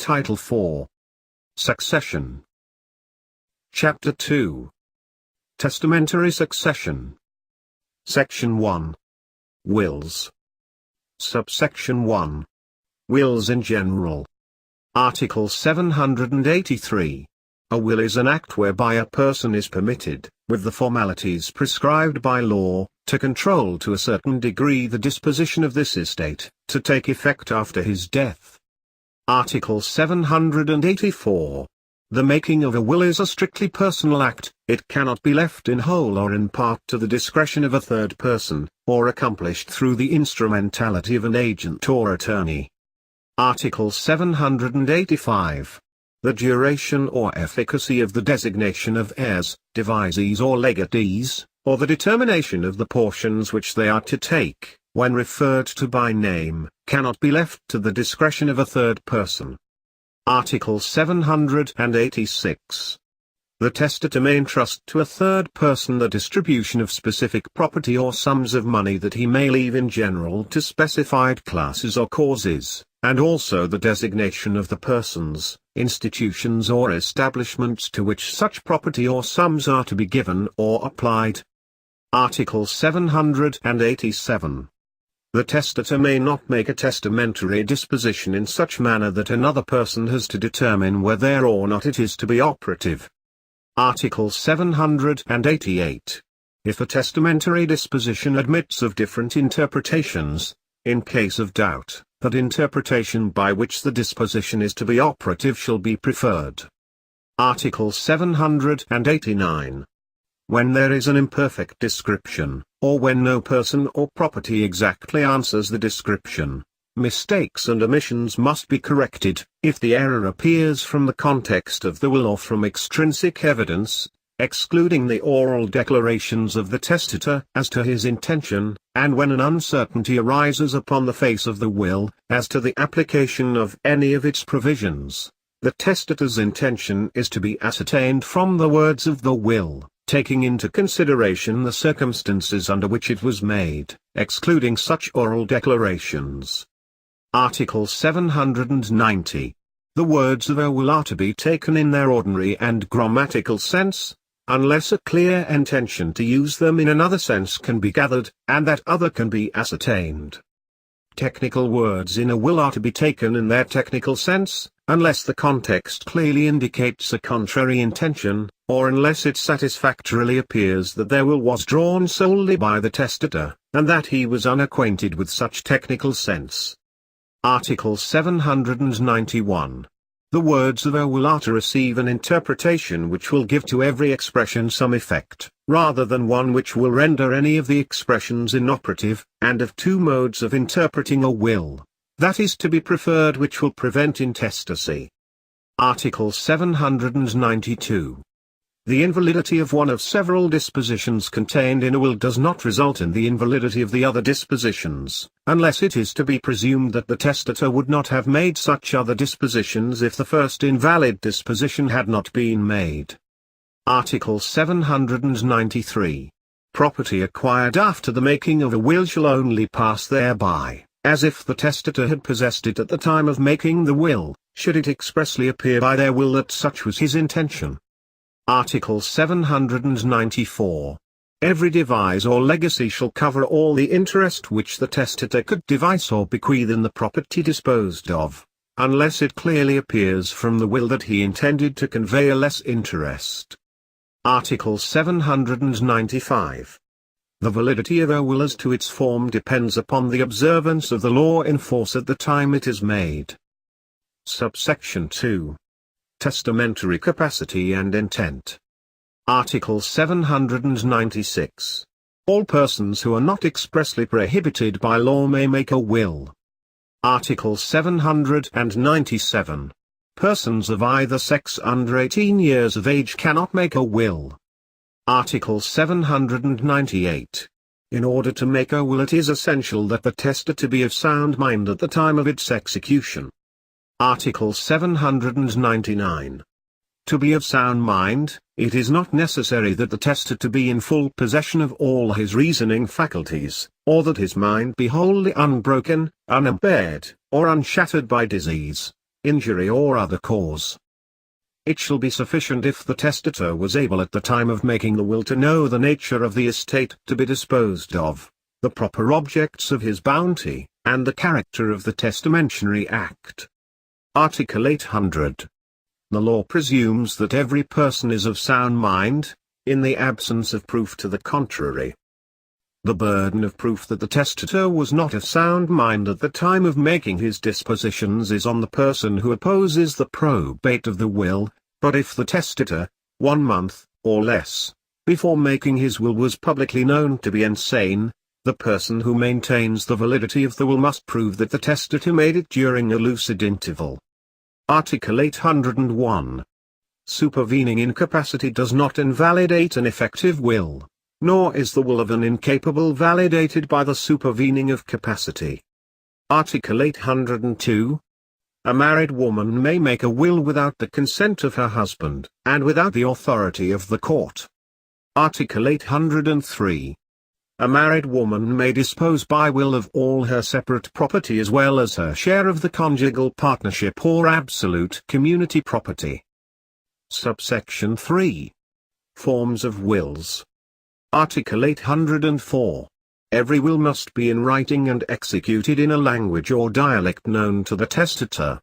Title 4. Succession. Chapter 2. Testamentary Succession. Section 1. Wills. Subsection 1. Wills in general. Article 783. A will is an act whereby a person is permitted, with the formalities prescribed by law, to control to a certain degree the disposition of this estate, to take effect after his death. Article 784. The making of a will is a strictly personal act, it cannot be left in whole or in part to the discretion of a third person, or accomplished through the instrumentality of an agent or attorney. Article 785. The duration or efficacy of the designation of heirs, devisees or legatees, or the determination of the portions which they are to take, when referred to by name, cannot be left to the discretion of a third person. Article 786. The testator may entrust to a third person the distribution of specific property or sums of money that he may leave in general to specified classes or causes, and also the designation of the persons, institutions or establishments to which such property or sums are to be given or applied. Article 787. The testator may not make a testamentary disposition in such manner that another person has to determine whether or not it is to be operative. Article 788. If a testamentary disposition admits of different interpretations, in case of doubt, that interpretation by which the disposition is to be operative shall be preferred. Article 789. When there is an imperfect description, or when no person or property exactly answers the description, mistakes and omissions must be corrected, if the error appears from the context of the will or from extrinsic evidence, excluding the oral declarations of the testator as to his intention, and when an uncertainty arises upon the face of the will, as to the application of any of its provisions. The testator's intention is to be ascertained from the words of the will, taking into consideration the circumstances under which it was made, excluding such oral declarations. Article 790. The words of a will are to be taken in their ordinary and grammatical sense, unless a clear intention to use them in another sense can be gathered, and that other can be ascertained. Technical words in a will are to be taken in their technical sense, unless the context clearly indicates a contrary intention, or unless it satisfactorily appears that their will was drawn solely by the testator, and that he was unacquainted with such technical sense. Article 791. The words of a will are to receive an interpretation which will give to every expression some effect, rather than one which will render any of the expressions inoperative, and of two modes of interpreting a will, that is to be preferred which will prevent intestacy. Article 792. The invalidity of one of several dispositions contained in a will does not result in the invalidity of the other dispositions, unless it is to be presumed that the testator would not have made such other dispositions if the first invalid disposition had not been made. Article 793. Property acquired after the making of a will shall only pass thereby, as if the testator had possessed it at the time of making the will, should it expressly appear by their will that such was his intention. Article 794. Every devise or legacy shall cover all the interest which the testator could devise or bequeath in the property disposed of, unless it clearly appears from the will that he intended to convey a less interest. Article 795. The validity of a will as to its form depends upon the observance of the law in force at the time it is made. Subsection 2. Testamentary capacity and intent. Article 796. All persons who are not expressly prohibited by law may make a will. Article 797. Persons of either sex under 18 years of age cannot make a will. Article 798. In order to make a will it is essential that the testator be of sound mind at the time of its execution. Article 799. To be of sound mind, it is not necessary that the testator be in full possession of all his reasoning faculties, or that his mind be wholly unbroken, unimpaired, or unshattered by disease. injury or other cause. It shall be sufficient if the testator was able at the time of making the will to know the nature of the estate to be disposed of, the proper objects of his bounty, and the character of the testamentary act. Article 800. The law presumes that every person is of sound mind, in the absence of proof to the contrary. The burden of proof that the testator was not of sound mind at the time of making his dispositions is on the person who opposes the probate of the will, but if the testator, 1 month, or less, before making his will was publicly known to be insane, the person who maintains the validity of the will must prove that the testator made it during a lucid interval. Article 801. Supervening incapacity does not invalidate an effective will, nor is the will of an incapable validated by the supervening of capacity. Article 802. A married woman may make a will without the consent of her husband, and without the authority of the court. Article 803. A married woman may dispose by will of all her separate property as well as her share of the conjugal partnership or absolute community property. Subsection 3. Forms of wills. Article 804. Every will must be in writing and executed in a language or dialect known to the testator.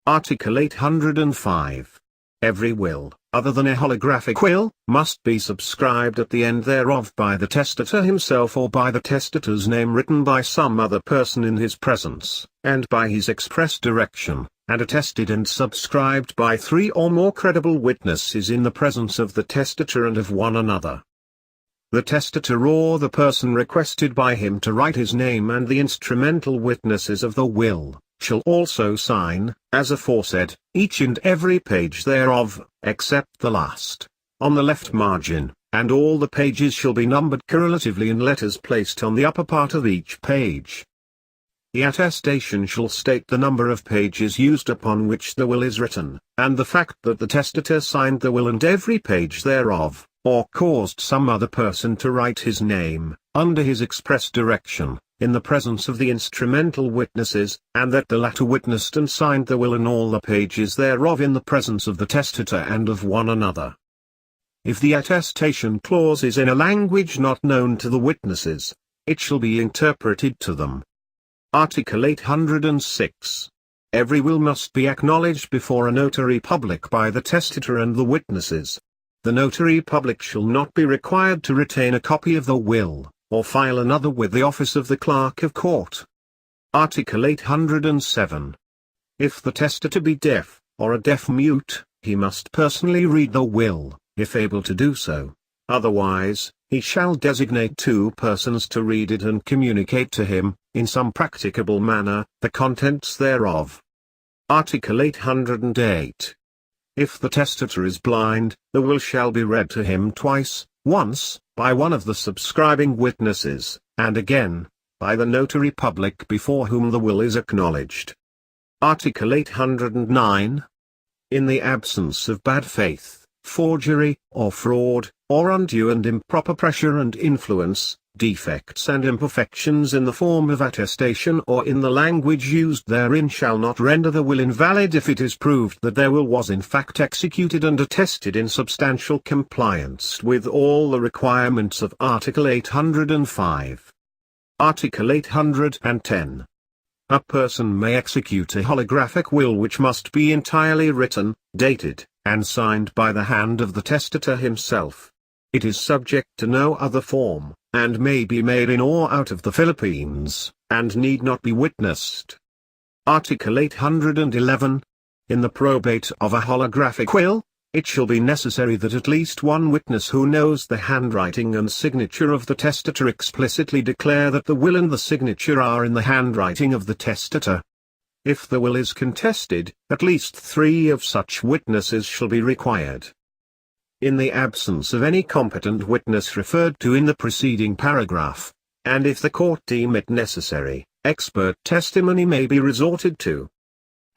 Article 805. Every will, other than a holographic will, must be subscribed at the end thereof by the testator himself or by the testator's name written by some other person in his presence, and by his express direction, and attested and subscribed by 3 or more credible witnesses in the presence of the testator and of one another. The testator or the person requested by him to write his name and the instrumental witnesses of the will, shall also sign, as aforesaid, each and every page thereof, except the last, on the left margin, and all the pages shall be numbered correlatively in letters placed on the upper part of each page. The attestation shall state the number of pages used upon which the will is written, and the fact that the testator signed the will and every page thereof, or caused some other person to write his name, under his express direction, in the presence of the instrumental witnesses, and that the latter witnessed and signed the will and all the pages thereof in the presence of the testator and of one another. If the attestation clause is in a language not known to the witnesses, it shall be interpreted to them. Article 806. Every will must be acknowledged before a notary public by the testator and the witnesses. The notary public shall not be required to retain a copy of the will, or file another with the office of the clerk of court. Article 807. If the testator be deaf, or a deaf mute, he must personally read the will, if able to do so. Otherwise, he shall designate 2 persons to read it and communicate to him, in some practicable manner, the contents thereof. Article 808. If the testator is blind, the will shall be read to him twice, once, by one of the subscribing witnesses, and again, by the notary public before whom the will is acknowledged. Article 809. In the absence of bad faith, forgery, or fraud, or undue and improper pressure and influence, defects and imperfections in the form of attestation or in the language used therein shall not render the will invalid if it is proved that their will was in fact executed and attested in substantial compliance with all the requirements of Article 805. Article 810. A person may execute a holographic will which must be entirely written, dated, and signed by the hand of the testator himself. It is subject to no other form, and may be made in or out of the Philippines, and need not be witnessed. Article 811. In the probate of a holographic will, it shall be necessary that at least one witness who knows the handwriting and signature of the testator explicitly declare that the will and the signature are in the handwriting of the testator. If the will is contested, at least 3 of such witnesses shall be required. In the absence of any competent witness referred to in the preceding paragraph, and if the court deem it necessary, expert testimony may be resorted to.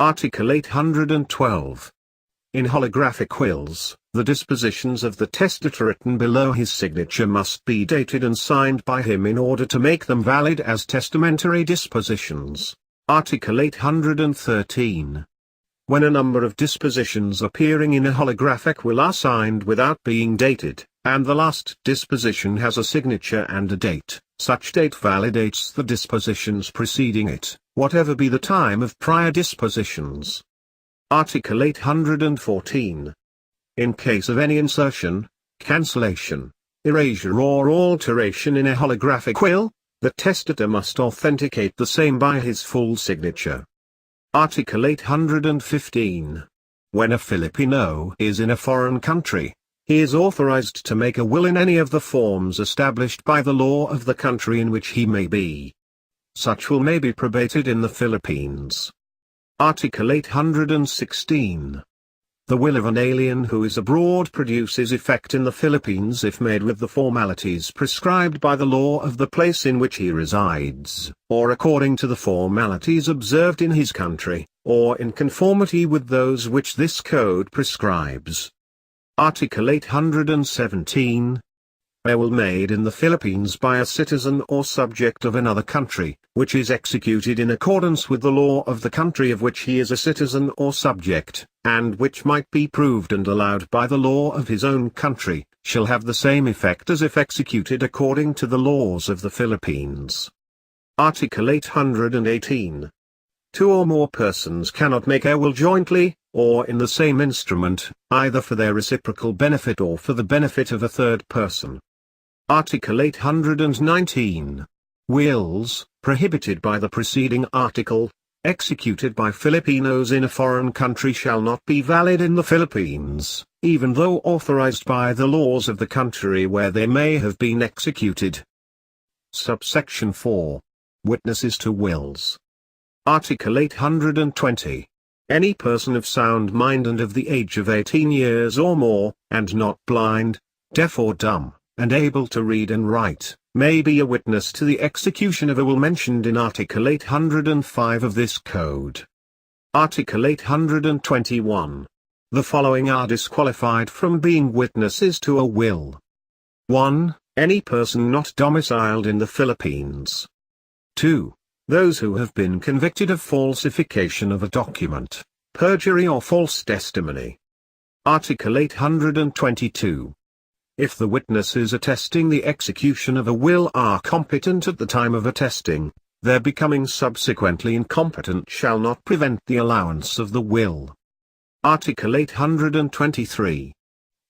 Article 812. In holographic wills, the dispositions of the testator written below his signature must be dated and signed by him in order to make them valid as testamentary dispositions. Article 813. when a number of dispositions appearing in a holographic will are signed without being dated, and the last disposition has a signature and a date, such date validates the dispositions preceding it, whatever be the time of prior dispositions. Article 814. In case of any insertion, cancellation, erasure or alteration in a holographic will, the testator must authenticate the same by his full signature. Article 815. When a Filipino is in a foreign country, he is authorized to make a will in any of the forms established by the law of the country in which he may be. Such will may be probated in the Philippines. Article 816. The will of an alien who is abroad produces effect in the Philippines if made with the formalities prescribed by the law of the place in which he resides, or according to the formalities observed in his country, or in conformity with those which this code prescribes. Article 817. A will made in the Philippines by a citizen or subject of another country, which is executed in accordance with the law of the country of which he is a citizen or subject, and which might be proved and allowed by the law of his own country, shall have the same effect as if executed according to the laws of the Philippines. Article 818. Two or more persons cannot make a will jointly, or in the same instrument, either for their reciprocal benefit or for the benefit of a third person. Article 819. Wills, prohibited by the preceding article, executed by Filipinos in a foreign country shall not be valid in the Philippines, even though authorized by the laws of the country where they may have been executed. Subsection 4. Witnesses to wills. Article 820. Any person of sound mind and of the age of 18 years or more, and not blind, deaf or dumb, and able to read and write, may be a witness to the execution of a will mentioned in Article 805 of this Code. Article 821. The following are disqualified from being witnesses to a will. 1. Any person not domiciled in the Philippines. 2. Those who have been convicted of falsification of a document, perjury or false testimony. Article 822. If the witnesses attesting the execution of a will are competent at the time of attesting, their becoming subsequently incompetent shall not prevent the allowance of the will. Article 823.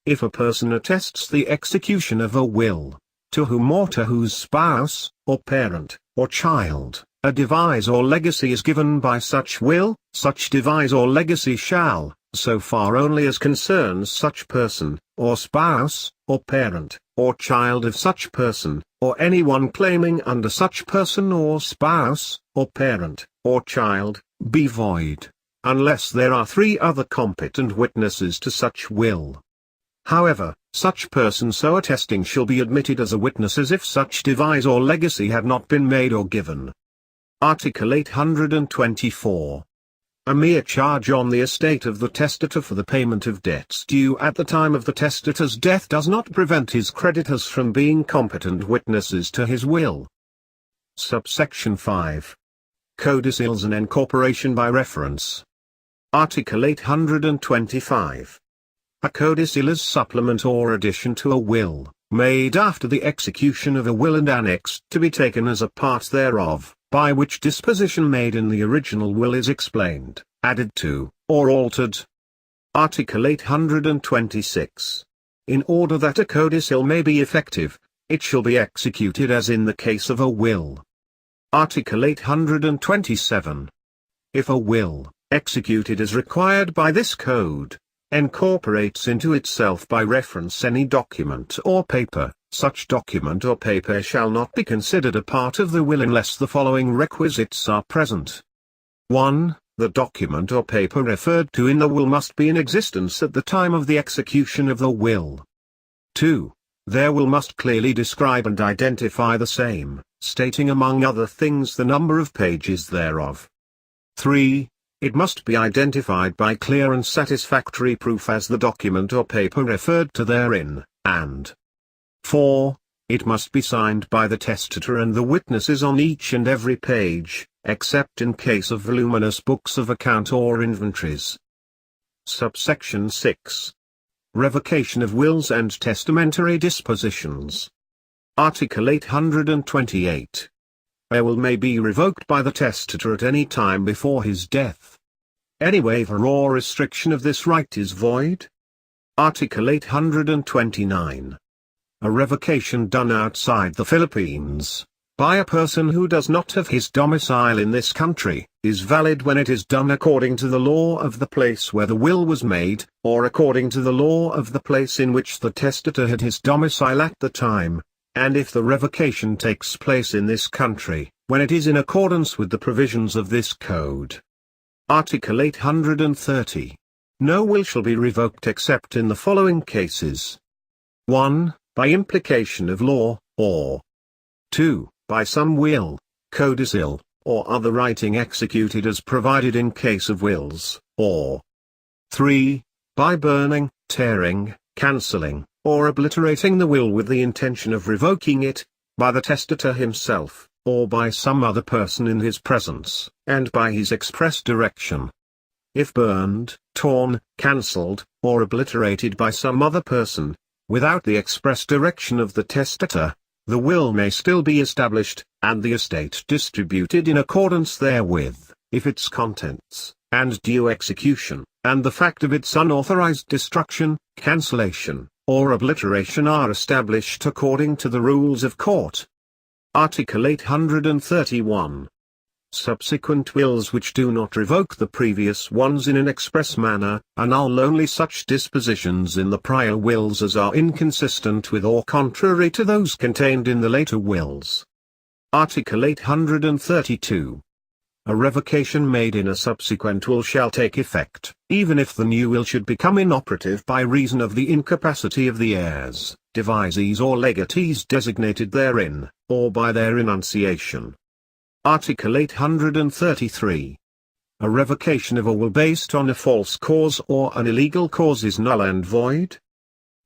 If a person attests the execution of a will, to whom or to whose spouse, or parent, or child, a devise or legacy is given by such will, such devise or legacy shall, so far only as concerns such person, or spouse, or parent, or child of such person, or anyone claiming under such person or spouse, or parent, or child, be void, unless there are 3 other competent witnesses to such will. However, such person so attesting shall be admitted as a witness as if such devise or legacy had not been made or given. Article 824. A mere charge on the estate of the testator for the payment of debts due at the time of the testator's death does not prevent his creditors from being competent witnesses to his will. Subsection 5. Codicils and incorporation by reference. Article 825. A codicil is supplement or addition to a will, made after the execution of a will and annexed to be taken as a part thereof, by which disposition made in the original will is explained, added to, or altered. Article 826. In order that a codicil may be effective, it shall be executed as in the case of a will. Article 827. If a will, executed as required by this code, incorporates into itself by reference any document or paper, such document or paper shall not be considered a part of the will unless the following requisites are present. 1. The document or paper referred to in the will must be in existence at the time of the execution of the will. 2. Their will must clearly describe and identify the same, stating among other things the number of pages thereof. 3. It must be identified by clear and satisfactory proof as the document or paper referred to therein, and 4. It must be signed by the testator and the witnesses on each and every page, except in case of voluminous books of account or inventories, Subsection 6. Revocation of wills and testamentary dispositions. Article 828. A will may be revoked by the testator at any time before his death. Any waiver or restriction of this right is void. Article 829. A revocation done outside the Philippines, by a person who does not have his domicile in this country, is valid when it is done according to the law of the place where the will was made, or according to the law of the place in which the testator had his domicile at the time, and if the revocation takes place in this country, when it is in accordance with the provisions of this code. Article 830. No will shall be revoked except in the following cases. 1. By implication of law, or 2. By some will, codicil, or other writing executed as provided in case of wills, or 3. By burning, tearing, cancelling, or obliterating the will with the intention of revoking it, by the testator himself, or by some other person in his presence, and by his express direction. If burned, torn, cancelled, or obliterated by some other person, without the express direction of the testator, the will may still be established, and the estate distributed in accordance therewith, if its contents, and due execution, and the fact of its unauthorized destruction, cancellation, or obliteration are established according to the rules of court. Article 831. Subsequent wills which do not revoke the previous ones in an express manner, annul only such dispositions in the prior wills as are inconsistent with or contrary to those contained in the later wills. Article 832. A revocation made in a subsequent will shall take effect, even if the new will should become inoperative by reason of the incapacity of the heirs, devisees or legatees designated therein, or by their enunciation. Article 833. A revocation of a will based on a false cause or an illegal cause is null and void.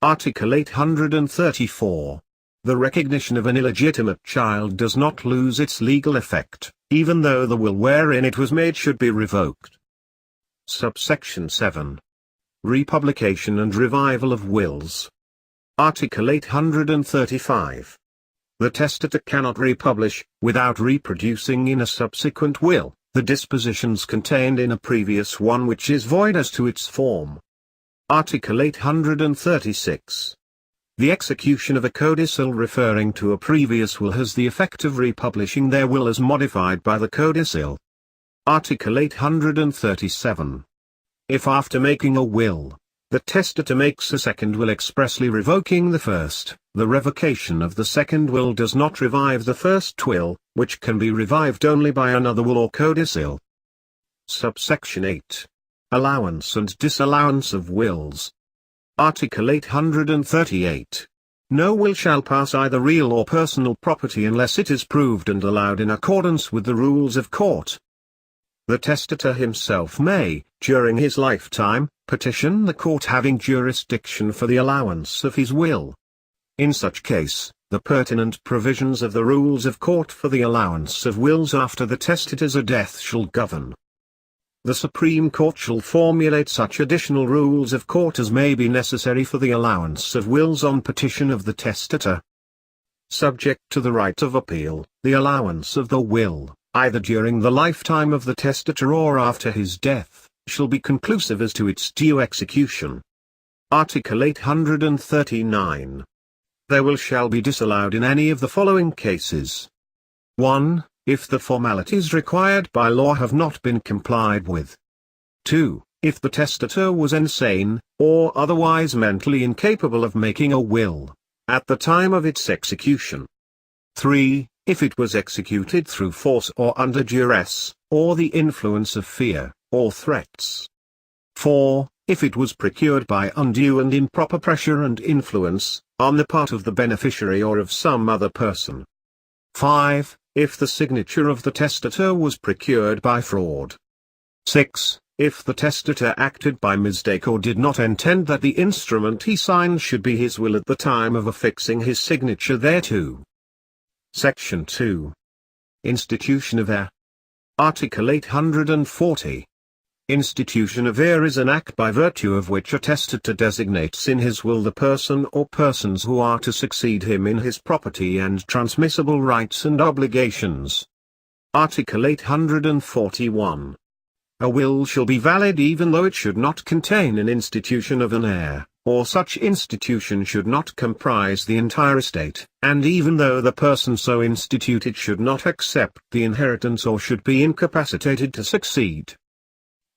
Article 834. The recognition of an illegitimate child does not lose its legal effect, even though the will wherein it was made should be revoked. Subsection 7. Republication and revival of wills. Article 835. The testator cannot republish, without reproducing in a subsequent will, the dispositions contained in a previous one which is void as to its form. Article 836. The execution of a codicil referring to a previous will has the effect of republishing their will as modified by the codicil. Article 837. If after making a will, the testator makes a second will expressly revoking the first, the revocation of the second will does not revive the first will, which can be revived only by another will or codicil. Subsection 8. Allowance and disallowance of wills. Article 838. No will shall pass either real or personal property unless it is proved and allowed in accordance with the rules of court. The testator himself may, during his lifetime, petition the court having jurisdiction for the allowance of his will. In such case, the pertinent provisions of the rules of court for the allowance of wills after the testator's death shall govern. The Supreme Court shall formulate such additional rules of court as may be necessary for the allowance of wills on petition of the testator. Subject to the right of appeal, the allowance of the will, either during the lifetime of the testator or after his death, shall be conclusive as to its due execution. Article 839. Their will shall be disallowed in any of the following cases. 1. If the formalities required by law have not been complied with. 2. If the testator was insane, or otherwise mentally incapable of making a will, at the time of its execution. 3. If it was executed through force or under duress, or the influence of fear, or threats. 4. If it was procured by undue and improper pressure and influence, on the part of the beneficiary or of some other person. 5. If the signature of the testator was procured by fraud. 6. If the testator acted by mistake or did not intend that the instrument he signed should be his will at the time of affixing his signature thereto. Section 2. Institution of heir. Article 840. Institution of heir is an act by virtue of which a testator designates in his will the person or persons who are to succeed him in his property and transmissible rights and obligations. Article 841. A will shall be valid even though it should not contain an institution of an heir, or such institution should not comprise the entire estate, and even though the person so instituted should not accept the inheritance or should be incapacitated to succeed.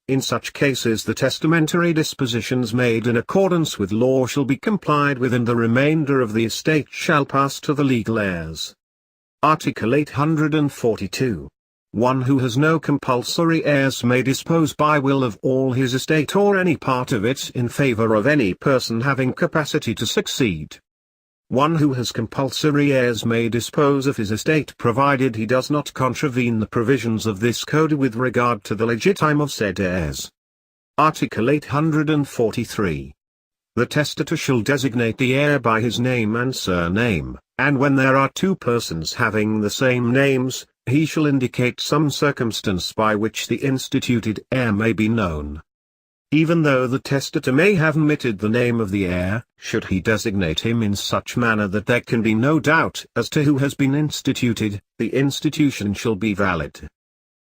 In such cases the testamentary dispositions made in accordance with law shall be complied with and the remainder of the estate shall pass to the legal heirs. Article 842. One who has no compulsory heirs may dispose by will of all his estate or any part of it in favor of any person having capacity to succeed. One who has compulsory heirs may dispose of his estate provided he does not contravene the provisions of this code with regard to the legitime of said heirs. Article 843. The testator shall designate the heir by his name and surname, and when there are two persons having the same names, he shall indicate some circumstance by which the instituted heir may be known. Even though the testator may have omitted the name of the heir, should he designate him in such manner that there can be no doubt as to who has been instituted, the institution shall be valid.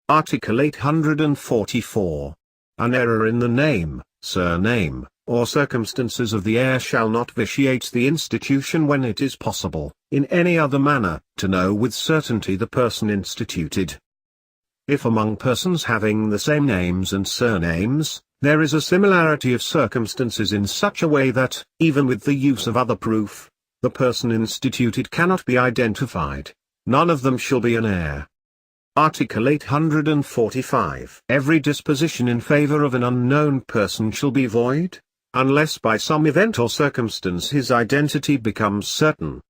Article 844. An error in the name, surname, or circumstances of the heir shall not vitiate the institution when it is possible, in any other manner, to know with certainty the person instituted. If among persons having the same names and surnames, there is a similarity of circumstances in such a way that, even with the use of other proof, the person instituted cannot be identified, none of them shall be an heir. Article 845. Every disposition in favor of an unknown person shall be void, unless by some event or circumstance his identity becomes certain.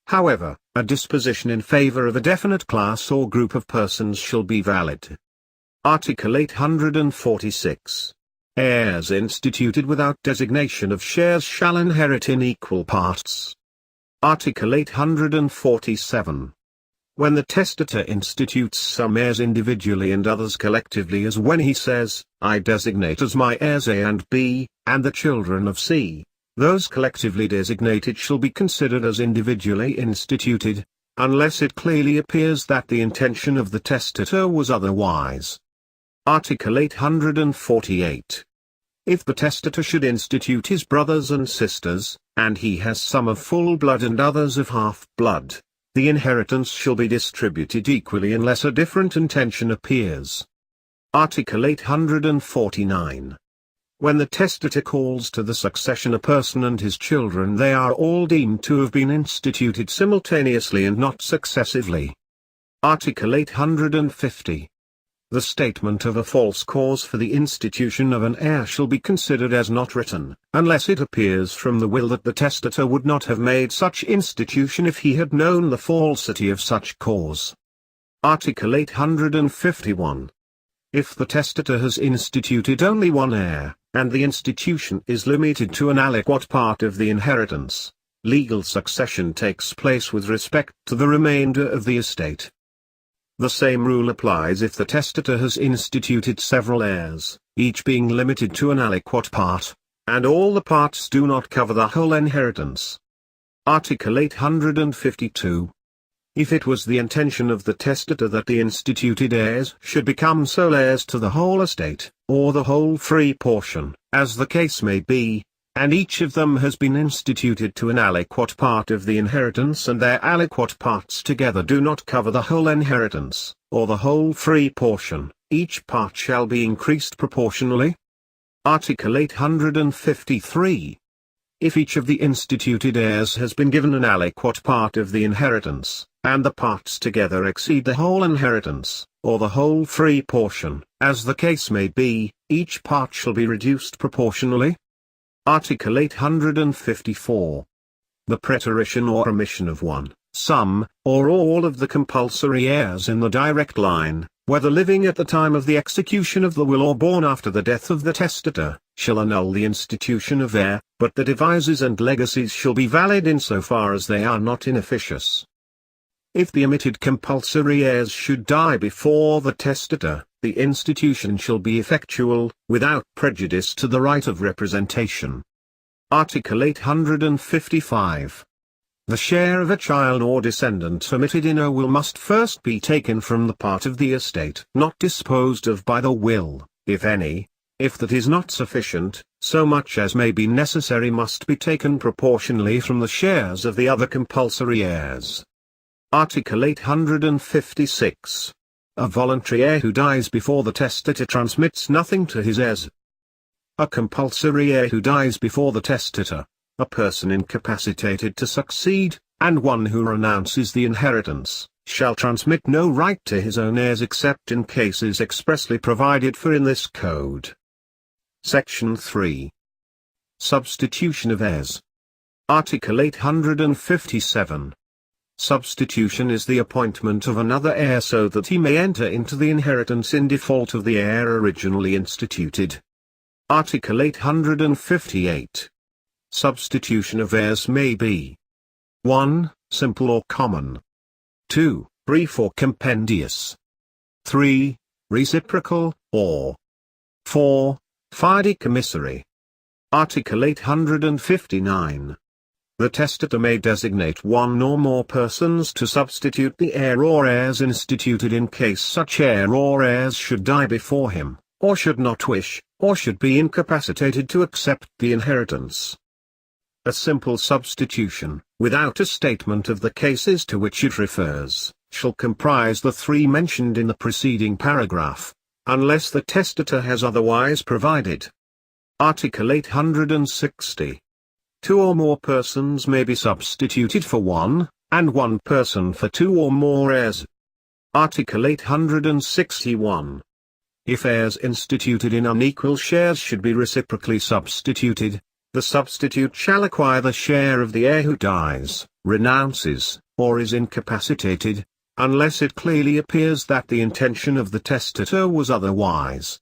However, a disposition in favor of a definite class or group of persons shall be valid. Article 846. Heirs instituted without designation of shares shall inherit in equal parts. Article 847. When the testator institutes some heirs individually and others collectively, as when he says, I designate as my heirs A and B, and the children of C, those collectively designated shall be considered as individually instituted, unless it clearly appears that the intention of the testator was otherwise. Article 848. If the testator should institute his brothers and sisters, and he has some of full blood and others of half blood, the inheritance shall be distributed equally unless a different intention appears. Article 849. When the testator calls to the succession a person and his children, they are all deemed to have been instituted simultaneously and not successively. Article 850. The statement of a false cause for the institution of an heir shall be considered as not written, unless it appears from the will that the testator would not have made such institution if he had known the falsity of such cause. Article 851. If the testator has instituted only one heir, and the institution is limited to an aliquot part of the inheritance, legal succession takes place with respect to the remainder of the estate. The same rule applies if the testator has instituted several heirs, each being limited to an aliquot part, and all the parts do not cover the whole inheritance. Article 852. If it was the intention of the testator that the instituted heirs should become sole heirs to the whole estate, or the whole free portion, as the case may be, and each of them has been instituted to an aliquot part of the inheritance and their aliquot parts together do not cover the whole inheritance, or the whole free portion, each part shall be increased proportionally. Article 853. If each of the instituted heirs has been given an aliquot part of the inheritance, and the parts together exceed the whole inheritance, or the whole free portion, as the case may be, each part shall be reduced proportionally. Article 854. The preterition or omission of one, some, or all of the compulsory heirs in the direct line, whether living at the time of the execution of the will or born after the death of the testator, shall annul the institution of heir, but the devises and legacies shall be valid in so far as they are not inefficacious. If the omitted compulsory heirs should die before the testator, the institution shall be effectual, without prejudice to the right of representation. Article 855. The share of a child or descendant omitted in a will must first be taken from the part of the estate not disposed of by the will, if any. If that is not sufficient, so much as may be necessary must be taken proportionally from the shares of the other compulsory heirs. Article 856. A voluntary heir who dies before the testator transmits nothing to his heirs. A compulsory heir who dies before the testator, a person incapacitated to succeed, and one who renounces the inheritance, shall transmit no right to his own heirs except in cases expressly provided for in this code. Section 3. Substitution of heirs. Article 857. Substitution is the appointment of another heir so that he may enter into the inheritance in default of the heir originally instituted. Article 858. Substitution of heirs may be 1. Simple or common. 2. Brief or compendious. 3. Reciprocal, or 4. Fidecommissary. Article 859. The testator may designate one or more persons to substitute the heir or heirs instituted in case such heir or heirs should die before him, or should not wish, or should be incapacitated to accept the inheritance. A simple substitution, without a statement of the cases to which it refers, shall comprise the three mentioned in the preceding paragraph, unless the testator has otherwise provided. Article 860. Two or more persons may be substituted for one, and one person for two or more heirs. Article 861. If heirs instituted in unequal shares should be reciprocally substituted, the substitute shall acquire the share of the heir who dies, renounces, or is incapacitated, unless it clearly appears that the intention of the testator was otherwise.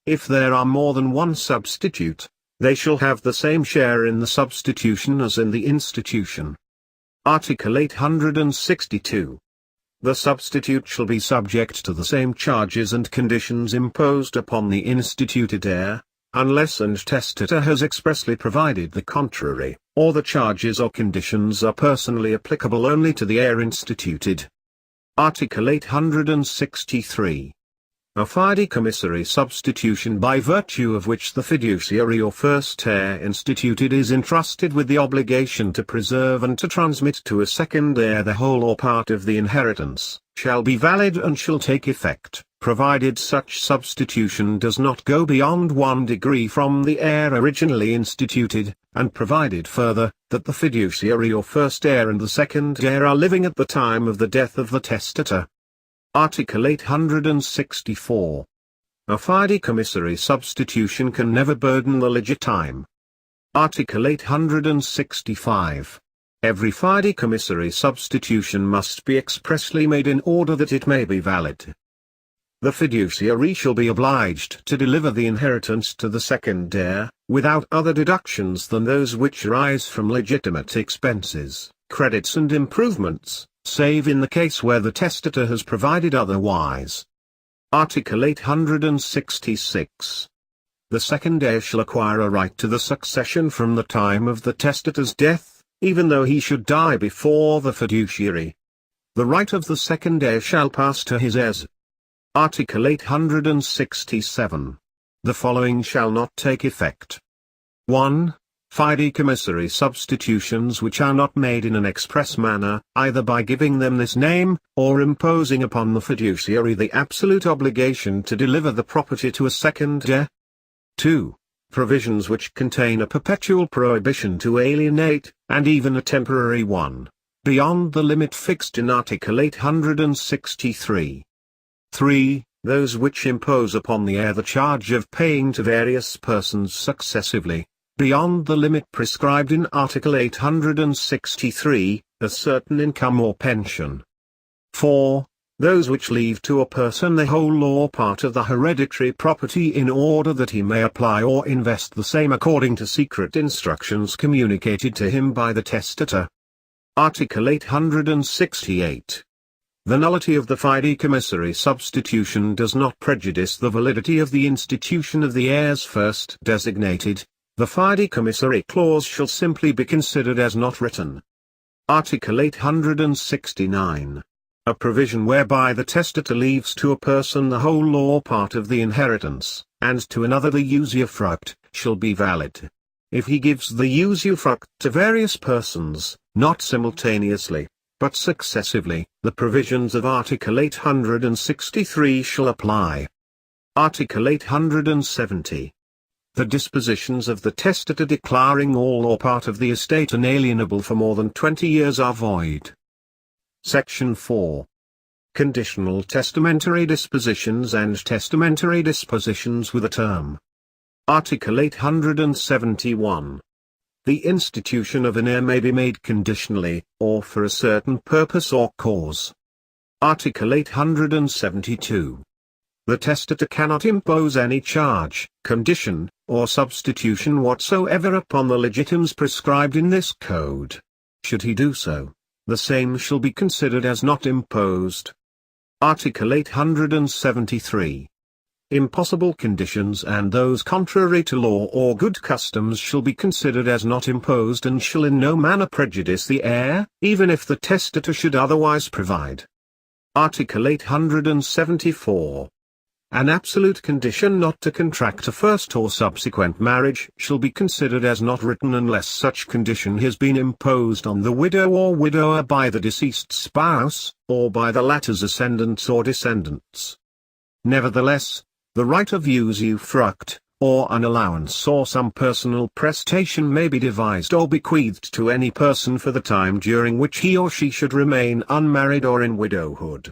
If there are more than one substitute, they shall have the same share in the substitution as in the institution. Article 862. The substitute shall be subject to the same charges and conditions imposed upon the instituted heir, unless and testator has expressly provided the contrary, or the charges or conditions are personally applicable only to the heir instituted. Article 863. A fidecommissary substitution by virtue of which the fiduciary or first heir instituted is entrusted with the obligation to preserve and to transmit to a second heir the whole or part of the inheritance, shall be valid and shall take effect, provided such substitution does not go beyond 1 degree from the heir originally instituted, and provided further, that the fiduciary or first heir and the second heir are living at the time of the death of the testator. Article 864. A fidecommissary substitution can never burden the legitime. Article 865. Every fidecommissary substitution must be expressly made in order that it may be valid. The fiduciary shall be obliged to deliver the inheritance to the second heir, without other deductions than those which arise from legitimate expenses, credits and improvements, save in the case where the testator has provided otherwise. Article 866. The second heir shall acquire a right to the succession from the time of the testator's death, even though he should die before the fiduciary. The right of the second heir shall pass to his heirs. Article 867. The following shall not take effect. 1. Fidecommissary substitutions which are not made in an express manner, either by giving them this name, or imposing upon the fiduciary the absolute obligation to deliver the property to a second heir. 2. Provisions which contain a perpetual prohibition to alienate, and even a temporary one, beyond the limit fixed in Article 863. 3. Those which impose upon the heir the charge of paying to various persons successively, beyond the limit prescribed in Article 863, a certain income or pension. 4. Those which leave to a person the whole or part of the hereditary property in order that he may apply or invest the same according to secret instructions communicated to him by the testator. Article 868. The nullity of the fidecommissary substitution does not prejudice the validity of the institution of the heirs first designated. The fidecommissary clause shall simply be considered as not written. Article 869. A provision whereby the testator leaves to a person the whole or part of the inheritance, and to another the usufruct, shall be valid. If he gives the usufruct to various persons, not simultaneously, but successively, the provisions of Article 863 shall apply. Article 870. The dispositions of the testator declaring all or part of the estate inalienable for more than 20 years are void. Section 4. Conditional testamentary dispositions and testamentary dispositions with a term. Article 871. The institution of an heir may be made conditionally, or for a certain purpose or cause. Article 872. The testator cannot impose any charge, condition, or substitution whatsoever upon the legitimes prescribed in this code. Should he do so, the same shall be considered as not imposed. Article 873. Impossible conditions and those contrary to law or good customs shall be considered as not imposed and shall in no manner prejudice the heir, even if the testator should otherwise provide. Article 874. An absolute condition not to contract a first or subsequent marriage shall be considered as not written unless such condition has been imposed on the widow or widower by the deceased spouse, or by the latter's ascendants or descendants. Nevertheless, the right of usufruct, or an allowance or some personal prestation may be devised or bequeathed to any person for the time during which he or she should remain unmarried or in widowhood.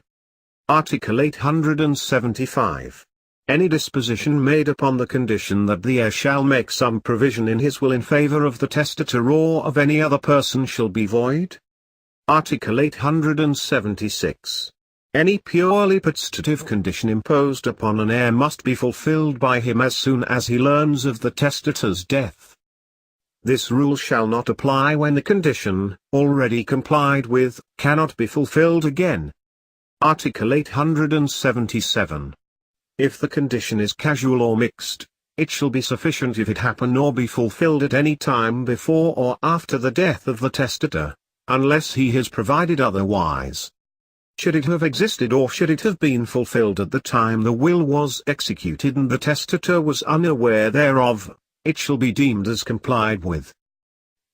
Article 875. Any disposition made upon the condition that the heir shall make some provision in his will in favor of the testator or of any other person shall be void. Article 876. Any purely potestative condition imposed upon an heir must be fulfilled by him as soon as he learns of the testator's death. This rule shall not apply when the condition, already complied with, cannot be fulfilled again. Article 877. If the condition is casual or mixed, it shall be sufficient if it happen or be fulfilled at any time before or after the death of the testator, unless he has provided otherwise. Should it have existed or should it have been fulfilled at the time the will was executed and the testator was unaware thereof, it shall be deemed as complied with.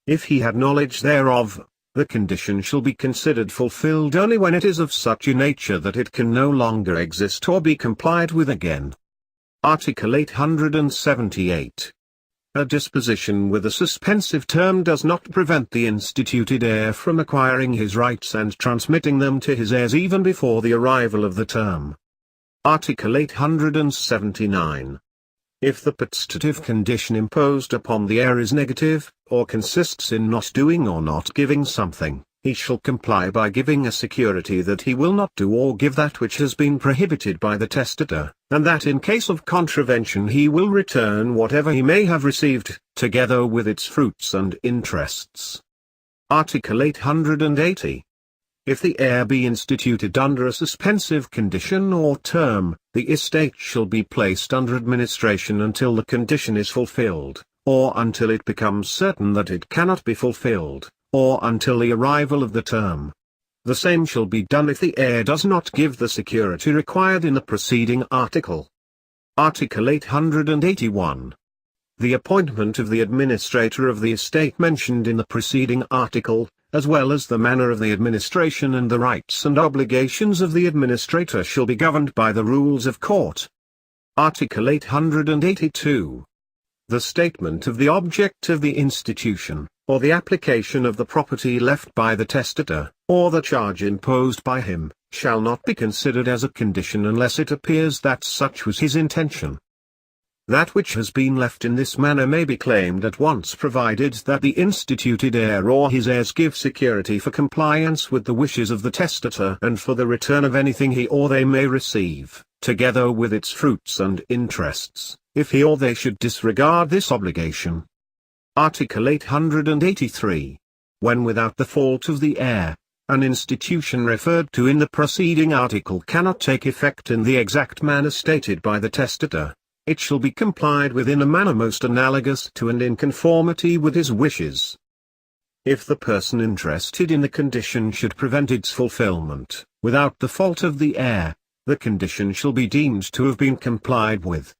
If he had knowledge thereof, the condition shall be considered fulfilled only when it is of such a nature that it can no longer exist or be complied with again. Article 878. A disposition with a suspensive term does not prevent the instituted heir from acquiring his rights and transmitting them to his heirs even before the arrival of the term. Article 879. If the potestative condition imposed upon the heir is negative, or consists in not doing or not giving something, he shall comply by giving a security that he will not do or give that which has been prohibited by the testator, and that in case of contravention he will return whatever he may have received, together with its fruits and interests. Article 880. If the heir be instituted under a suspensive condition or term, the estate shall be placed under administration until the condition is fulfilled, or until it becomes certain that it cannot be fulfilled, or until the arrival of the term. The same shall be done if the heir does not give the security required in the preceding article. Article 881. The appointment of the administrator of the estate mentioned in the preceding article, as well as the manner of the administration and the rights and obligations of the administrator shall be governed by the rules of court. Article 882. The statement of the object of the institution, or the application of the property left by the testator, or the charge imposed by him, shall not be considered as a condition unless it appears that such was his intention. That which has been left in this manner may be claimed at once provided that the instituted heir or his heirs give security for compliance with the wishes of the testator and for the return of anything he or they may receive, together with its fruits and interests, if he or they should disregard this obligation. Article 883. when without the fault of the heir, an institution referred to in the preceding article cannot take effect in the exact manner stated by the testator, it shall be complied with in a manner most analogous to and in conformity with his wishes. If the person interested in the condition should prevent its fulfillment, without the fault of the heir, the condition shall be deemed to have been complied with.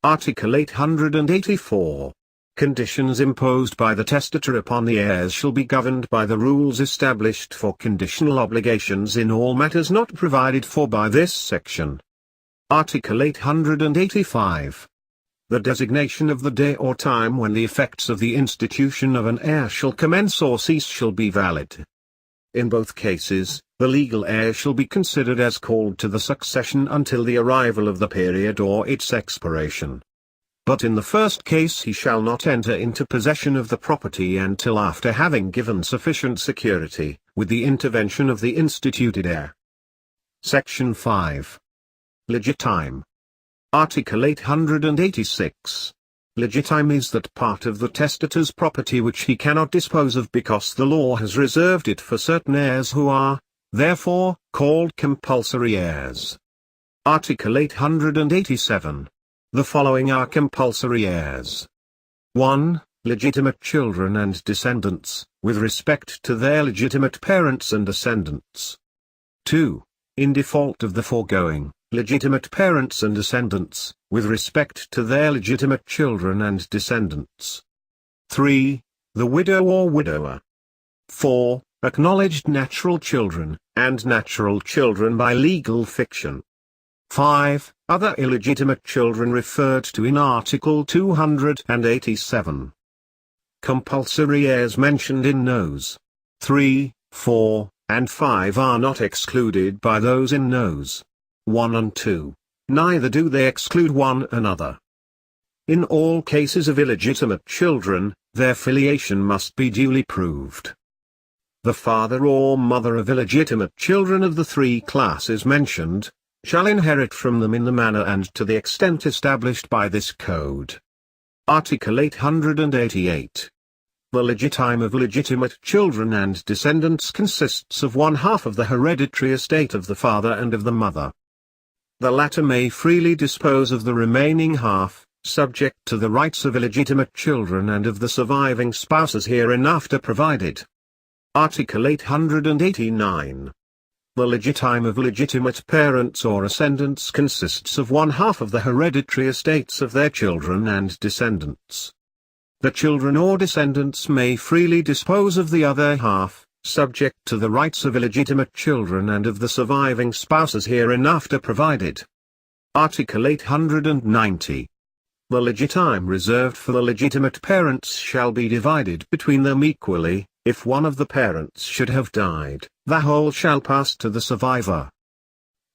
Article 884. Conditions imposed by the testator upon the heirs shall be governed by the rules established for conditional obligations in all matters not provided for by this section. Article 885. The designation of the day or time when the effects of the institution of an heir shall commence or cease shall be valid. In both cases, the legal heir shall be considered as called to the succession until the arrival of the period or its expiration. But in the first case he shall not enter into possession of the property until after having given sufficient security, with the intervention of the instituted heir. Section 5. Legitime. Article 886. Legitime is that part of the testator's property which he cannot dispose of because the law has reserved it for certain heirs who are, therefore, called compulsory heirs. Article 887. The following are compulsory heirs. 1. Legitimate children and descendants, with respect to their legitimate parents and descendants. 2. In default of the foregoing, legitimate parents and descendants, with respect to their legitimate children and descendants. 3. The widow or widower. 4. Acknowledged natural children, and natural children by legal fiction. 5. Other illegitimate children referred to in Article 287. Compulsory heirs mentioned in Nos. 3, 4, and 5 are not excluded by those in Nos. 1 and 2, neither do they exclude one another. In all cases of illegitimate children, their filiation must be duly proved. The father or mother of illegitimate children of the three classes mentioned, shall inherit from them in the manner and to the extent established by this code. Article 888. The legitime of legitimate children and descendants consists of one half of the hereditary estate of the father and of the mother. The latter may freely dispose of the remaining half, subject to the rights of illegitimate children and of the surviving spouses hereinafter provided. Article 889. The legitime of legitimate parents or ascendants consists of one half of the hereditary estates of their children and descendants. The children or descendants may freely dispose of the other half, subject to the rights of illegitimate children and of the surviving spouses hereinafter provided. Article 890. The legitime reserved for the legitimate parents shall be divided between them equally. If one of the parents should have died, the whole shall pass to the survivor.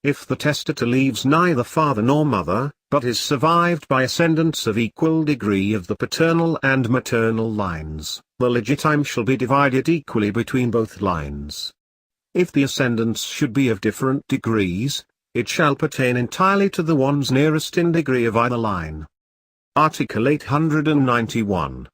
If the testator leaves neither father nor mother, but is survived by ascendants of equal degree of the paternal and maternal lines, the legitime shall be divided equally between both lines. If the ascendants should be of different degrees, it shall pertain entirely to the ones nearest in degree of either line. Article 891.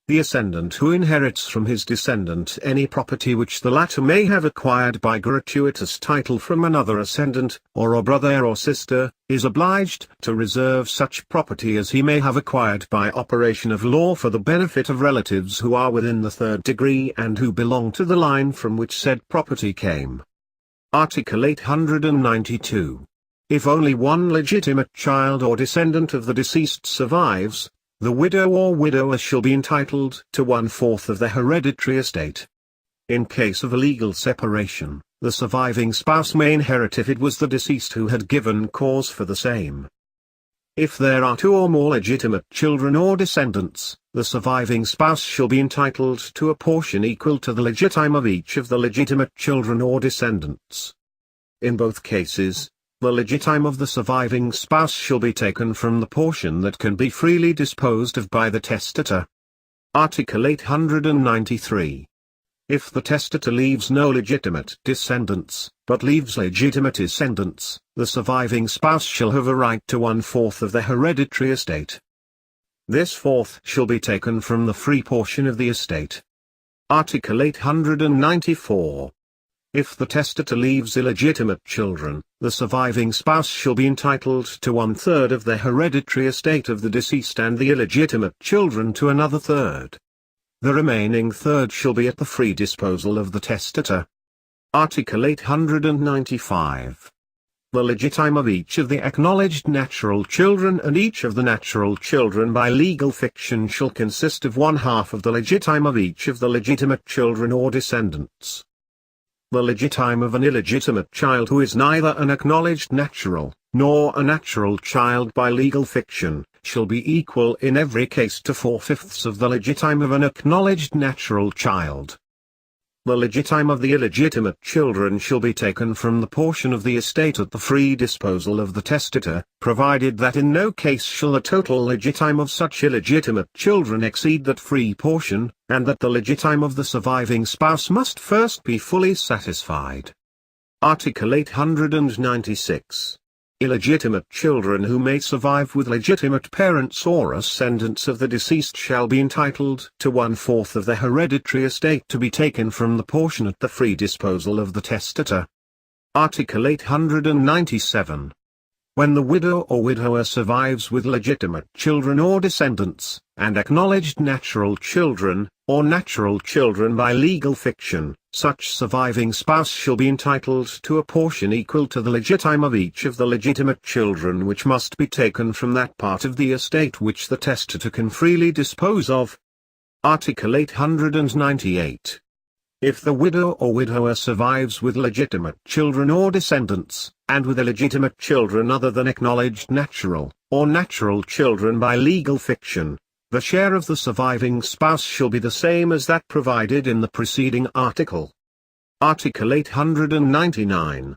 The ascendant who inherits from his descendant any property which the latter may have acquired by gratuitous title from another ascendant, or a brother or sister, is obliged to reserve such property as he may have acquired by operation of law for the benefit of relatives who are within the third degree and who belong to the line from which said property came. Article 892. If only one legitimate child or descendant of the deceased survives, the widow or widower shall be entitled to 1/4 of the hereditary estate. In case of a legal separation, the surviving spouse may inherit if it was the deceased who had given cause for the same. If there are 2 or more legitimate children or descendants, the surviving spouse shall be entitled to a portion equal to the legitime of each of the legitimate children or descendants. In both cases, the legitime of the surviving spouse shall be taken from the portion that can be freely disposed of by the testator. Article 893. If the testator leaves no legitimate descendants, but leaves legitimate ascendants, the surviving spouse shall have a right to 1/4 of the hereditary estate. This fourth shall be taken from the free portion of the estate. Article 894. If the testator leaves illegitimate children, the surviving spouse shall be entitled to 1/3 of the hereditary estate of the deceased and the illegitimate children to another third. The remaining third shall be at the free disposal of the testator. Article 895. The legitime of each of the acknowledged natural children and each of the natural children by legal fiction shall consist of 1/2 of the legitime of each of the legitimate children or descendants. The legitime of an illegitimate child who is neither an acknowledged natural, nor a natural child by legal fiction, shall be equal in every case to 4/5 of the legitime of an acknowledged natural child. The legitime of the illegitimate children shall be taken from the portion of the estate at the free disposal of the testator, provided that in no case shall the total legitime of such illegitimate children exceed that free portion, and that the legitime of the surviving spouse must first be fully satisfied. Article 896. Illegitimate children who may survive with legitimate parents or ascendants of the deceased shall be entitled to 1/4 of the hereditary estate to be taken from the portion at the free disposal of the testator. Article 897. When the widow or widower survives with legitimate children or descendants, and acknowledged natural children, or natural children by legal fiction, such surviving spouse shall be entitled to a portion equal to the legitime of each of the legitimate children, which must be taken from that part of the estate which the testator can freely dispose of. Article 898. If the widow or widower survives with legitimate children or descendants, and with illegitimate children other than acknowledged natural, or natural children by legal fiction, the share of the surviving spouse shall be the same as that provided in the preceding article. Article 899.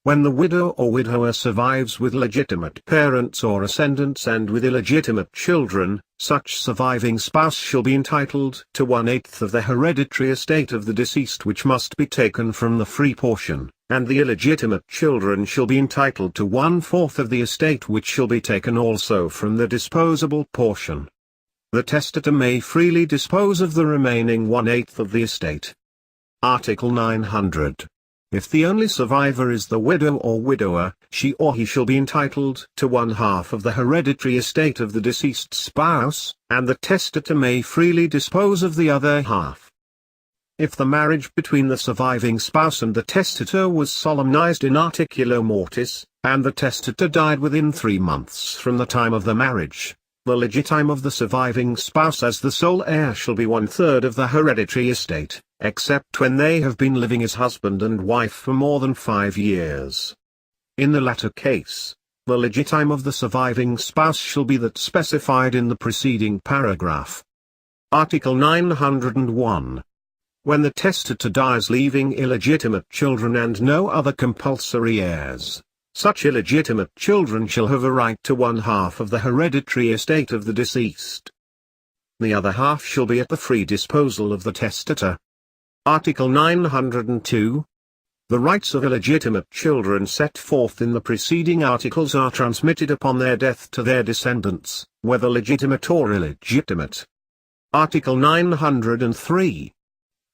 When the widow or widower survives with legitimate parents or ascendants and with illegitimate children, such surviving spouse shall be entitled to 1/8 of the hereditary estate of the deceased, which must be taken from the free portion, and the illegitimate children shall be entitled to 1/4 of the estate, which shall be taken also from the disposable portion. The testator may freely dispose of the remaining 1/8 of the estate. Article 900. If the only survivor is the widow or widower, she or he shall be entitled to 1/2 of the hereditary estate of the deceased spouse, and the testator may freely dispose of the other half. If the marriage between the surviving spouse and the testator was solemnized in articulo mortis, and the testator died within 3 months from the time of the marriage, the legitime of the surviving spouse as the sole heir shall be 1/3 of the hereditary estate, except when they have been living as husband and wife for more than 5 years. In the latter case, the legitime of the surviving spouse shall be that specified in the preceding paragraph. Article 901. When the testator dies leaving illegitimate children and no other compulsory heirs, such illegitimate children shall have a right to 1/2 of the hereditary estate of the deceased. The other half shall be at the free disposal of the testator. Article 902. The rights of illegitimate children set forth in the preceding articles are transmitted upon their death to their descendants, whether legitimate or illegitimate. Article 903.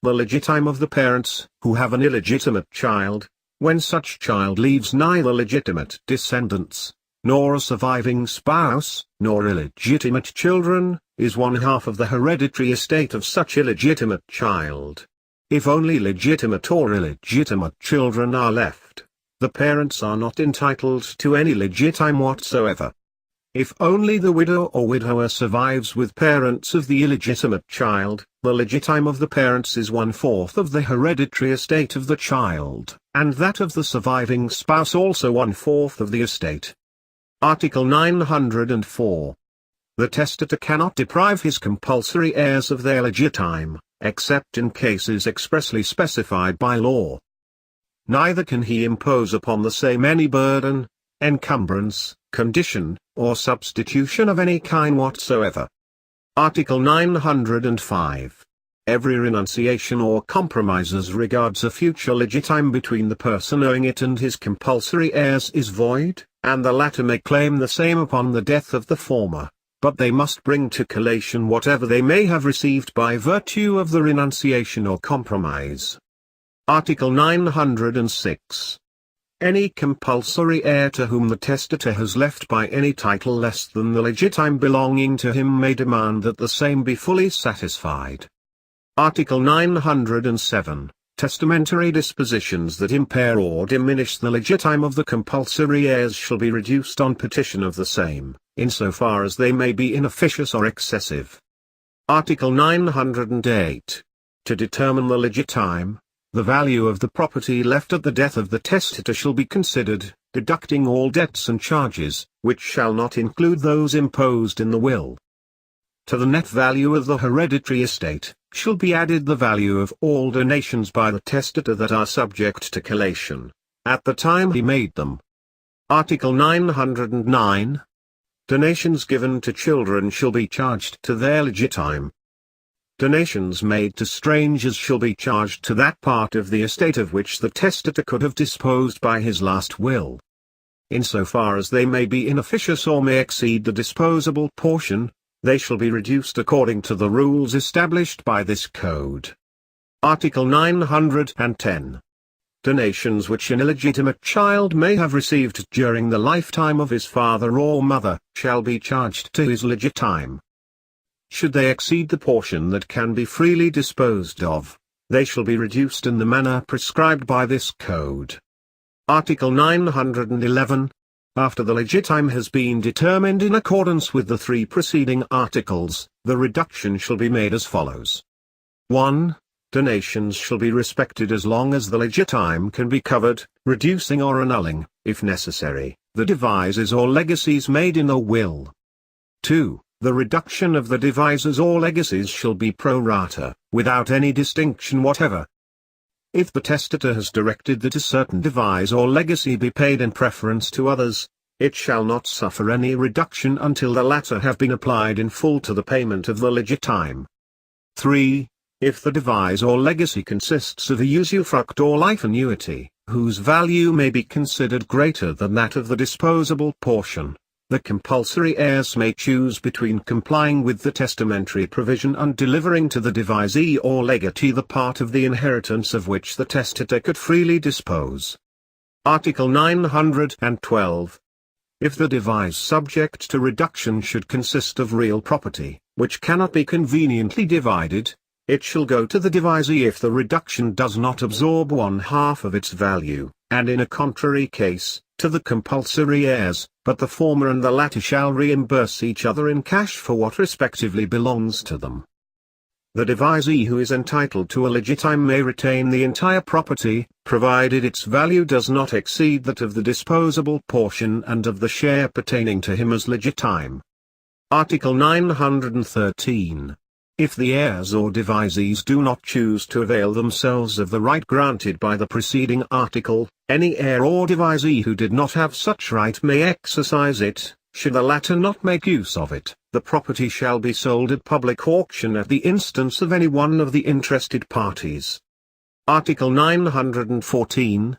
The legitime of the parents, who have an illegitimate child, when such child leaves neither legitimate descendants, nor a surviving spouse, nor illegitimate children, is 1/2 of the hereditary estate of such illegitimate child. If only legitimate or illegitimate children are left, the parents are not entitled to any legitime whatsoever. If only the widow or widower survives with parents of the illegitimate child, the legitime of the parents is 1/4 of the hereditary estate of the child, and that of the surviving spouse also 1/4 of the estate. Article 904. The testator cannot deprive his compulsory heirs of their legitime, except in cases expressly specified by law. Neither can he impose upon the same any burden, encumbrance, condition, or substitution of any kind whatsoever. Article 905. Every renunciation or compromise as regards a future legitime between the person owing it and his compulsory heirs is void, and the latter may claim the same upon the death of the former, but they must bring to collation whatever they may have received by virtue of the renunciation or compromise. Article 906. Any compulsory heir to whom the testator has left by any title less than the legitime belonging to him may demand that the same be fully satisfied. Article 907. Testamentary dispositions that impair or diminish the legitime of the compulsory heirs shall be reduced on petition of the same, insofar as they may be inefficacious or excessive. Article 908. To determine the legitime, the value of the property left at the death of the testator shall be considered, deducting all debts and charges, which shall not include those imposed in the will. To the net value of the hereditary estate, shall be added the value of all donations by the testator that are subject to collation, at the time he made them. Article 909. Donations given to children shall be charged to their legitime. Donations made to strangers shall be charged to that part of the estate of which the testator could have disposed by his last will. Insofar as they may be inefficacious or may exceed the disposable portion, they shall be reduced according to the rules established by this code. Article 910. Donations which an illegitimate child may have received during the lifetime of his father or mother, shall be charged to his legitime. Should they exceed the portion that can be freely disposed of, they shall be reduced in the manner prescribed by this code. Article 911. After the legitime has been determined in accordance with the three preceding articles, the reduction shall be made as follows. 1. Donations shall be respected as long as the legitime can be covered, reducing or annulling, if necessary, the devises or legacies made in a will. 2. The reduction of the devises or legacies shall be pro rata, without any distinction whatever. If the testator has directed that a certain devise or legacy be paid in preference to others, it shall not suffer any reduction until the latter have been applied in full to the payment of the legitime. 3. If the devise or legacy consists of a usufruct or life annuity, whose value may be considered greater than that of the disposable portion, the compulsory heirs may choose between complying with the testamentary provision and delivering to the devisee or legatee the part of the inheritance of which the testator could freely dispose. Article 912. If the devise subject to reduction should consist of real property, which cannot be conveniently divided, it shall go to the devisee if the reduction does not absorb 1/2 of its value, and in a contrary case, to the compulsory heirs, but the former and the latter shall reimburse each other in cash for what respectively belongs to them. The devisee who is entitled to a legitime may retain the entire property, provided its value does not exceed that of the disposable portion and of the share pertaining to him as legitime. Article 913. If the heirs or devisees do not choose to avail themselves of the right granted by the preceding article, any heir or devisee who did not have such right may exercise it. Should the latter not make use of it, the property shall be sold at public auction at the instance of any one of the interested parties. Article 914.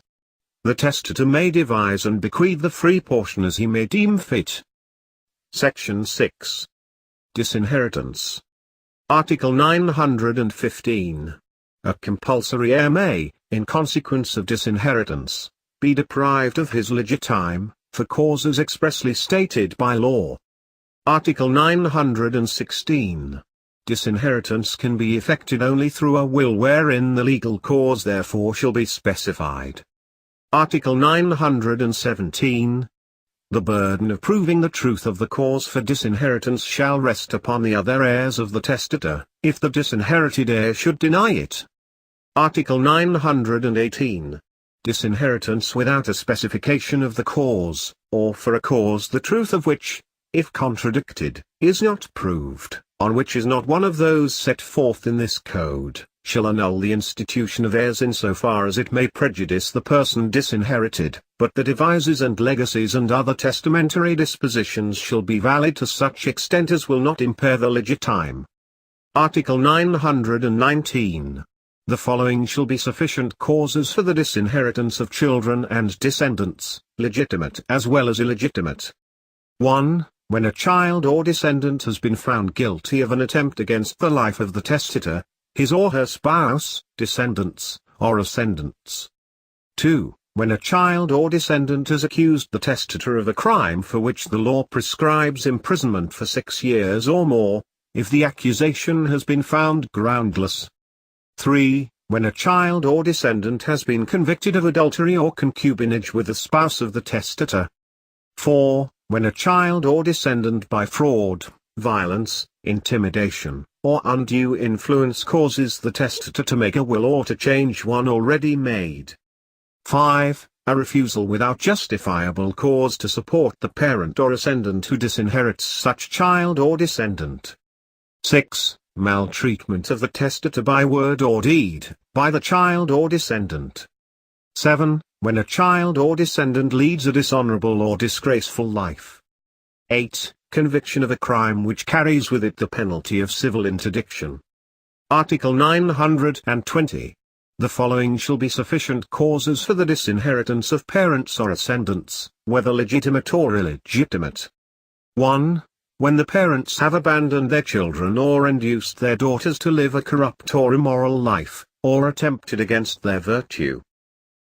The testator may devise and bequeath the free portion as he may deem fit. Section 6. Disinheritance. Article 915. A compulsory heir may, in consequence of disinheritance, be deprived of his legitime, for causes expressly stated by law. Article 916. Disinheritance can be effected only through a will wherein the legal cause therefore shall be specified. Article 917. The burden of proving the truth of the cause for disinheritance shall rest upon the other heirs of the testator, if the disinherited heir should deny it. Article 918. Disinheritance without a specification of the cause, or for a cause the truth of which, if contradicted, is not proved, on which is not one of those set forth in this code, shall annul the institution of heirs insofar as it may prejudice the person disinherited, but the devises and legacies and other testamentary dispositions shall be valid to such extent as will not impair the legitime. Article 919. The following shall be sufficient causes for the disinheritance of children and descendants, legitimate as well as illegitimate. 1. when a child or descendant has been found guilty of an attempt against the life of the testator, his or her spouse, descendants, or ascendants. 2. When a child or descendant has accused the testator of a crime for which the law prescribes imprisonment for 6 years or more, if the accusation has been found groundless. 3. When a child or descendant has been convicted of adultery or concubinage with the spouse of the testator. 4. When a child or descendant by fraud, violence, intimidation, or undue influence causes the testator to make a will or to change one already made. 5. A refusal without justifiable cause to support the parent or ascendant who disinherits such child or descendant. 6. Maltreatment of the testator by word or deed, by the child or descendant. 7. When a child or descendant leads a dishonorable or disgraceful life. 8. Conviction of a crime which carries with it the penalty of civil interdiction. Article 920. The following shall be sufficient causes for the disinheritance of parents or ascendants, whether legitimate or illegitimate. 1. When the parents have abandoned their children or induced their daughters to live a corrupt or immoral life, or attempted against their virtue.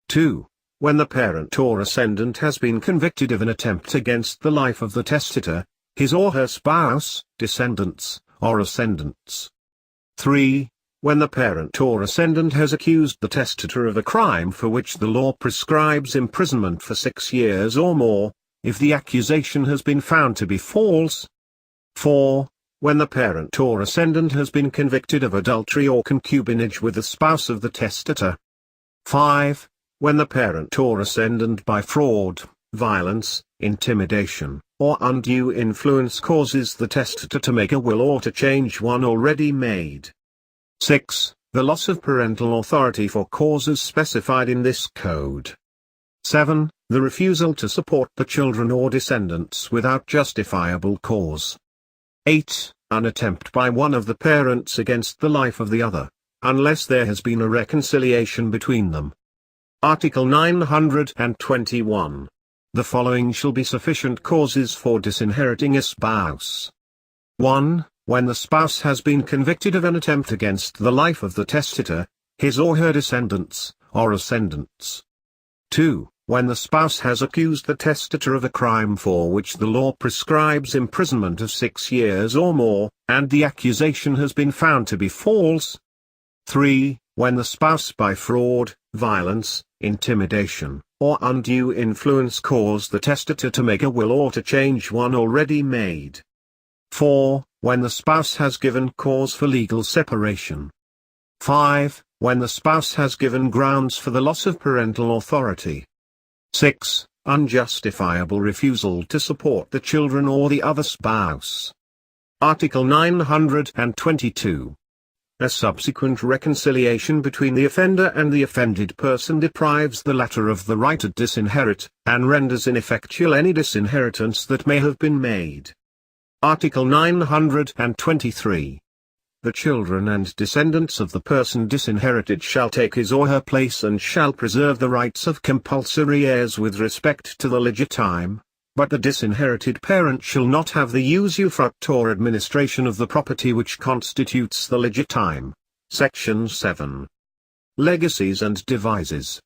2. When the parent or ascendant has been convicted of an attempt against the life of the testator, his or her spouse, descendants, or ascendants. 3. When the parent or ascendant has accused the testator of a crime for which the law prescribes imprisonment for 6 years or more, if the accusation has been found to be false. 4. When the parent or ascendant has been convicted of adultery or concubinage with the spouse of the testator. 5. When the parent or ascendant by fraud, violence, intimidation, or undue influence causes the testator to make a will or to change one already made. 6. The loss of parental authority for causes specified in this code. 7. The refusal to support the children or descendants without justifiable cause. 8. An attempt by one of the parents against the life of the other, unless there has been a reconciliation between them. Article 921. The following shall be sufficient causes for disinheriting a spouse. 1. When the spouse has been convicted of an attempt against the life of the testator, his or her descendants, or ascendants. 2. When the spouse has accused the testator of a crime for which the law prescribes imprisonment of 6 years or more, and the accusation has been found to be false. 3. When the spouse by fraud, violence, intimidation, or undue influence cause the testator to make a will or to change one already made. 4. When the spouse has given cause for legal separation. 5. When the spouse has given grounds for the loss of parental authority. 6. Unjustifiable refusal to support the children or the other spouse. Article 922. A subsequent reconciliation between the offender and the offended person deprives the latter of the right to disinherit, and renders ineffectual any disinheritance that may have been made. Article 923. The children and descendants of the person disinherited shall take his or her place and shall preserve the rights of compulsory heirs with respect to the legitime, but the disinherited parent shall not have the usufruct or administration of the property which constitutes the legitime. Section 7. Legacies and devises.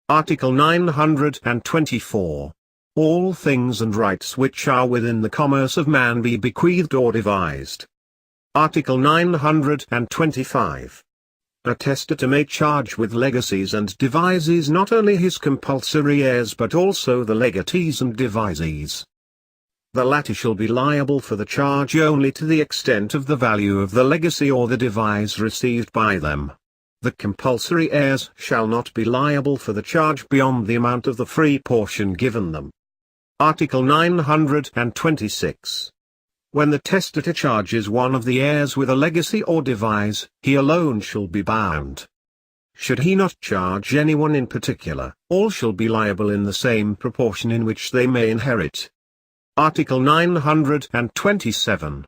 Article 924. All things and rights which are within the commerce of man be bequeathed or devised. Article 925. A testator may charge with legacies and devises not only his compulsory heirs but also the legatees and devisees. The latter shall be liable for the charge only to the extent of the value of the legacy or the devise received by them. The compulsory heirs shall not be liable for the charge beyond the amount of the free portion given them. Article 926. When the testator charges one of the heirs with a legacy or devise, he alone shall be bound. Should he not charge anyone in particular, all shall be liable in the same proportion in which they may inherit. Article 927.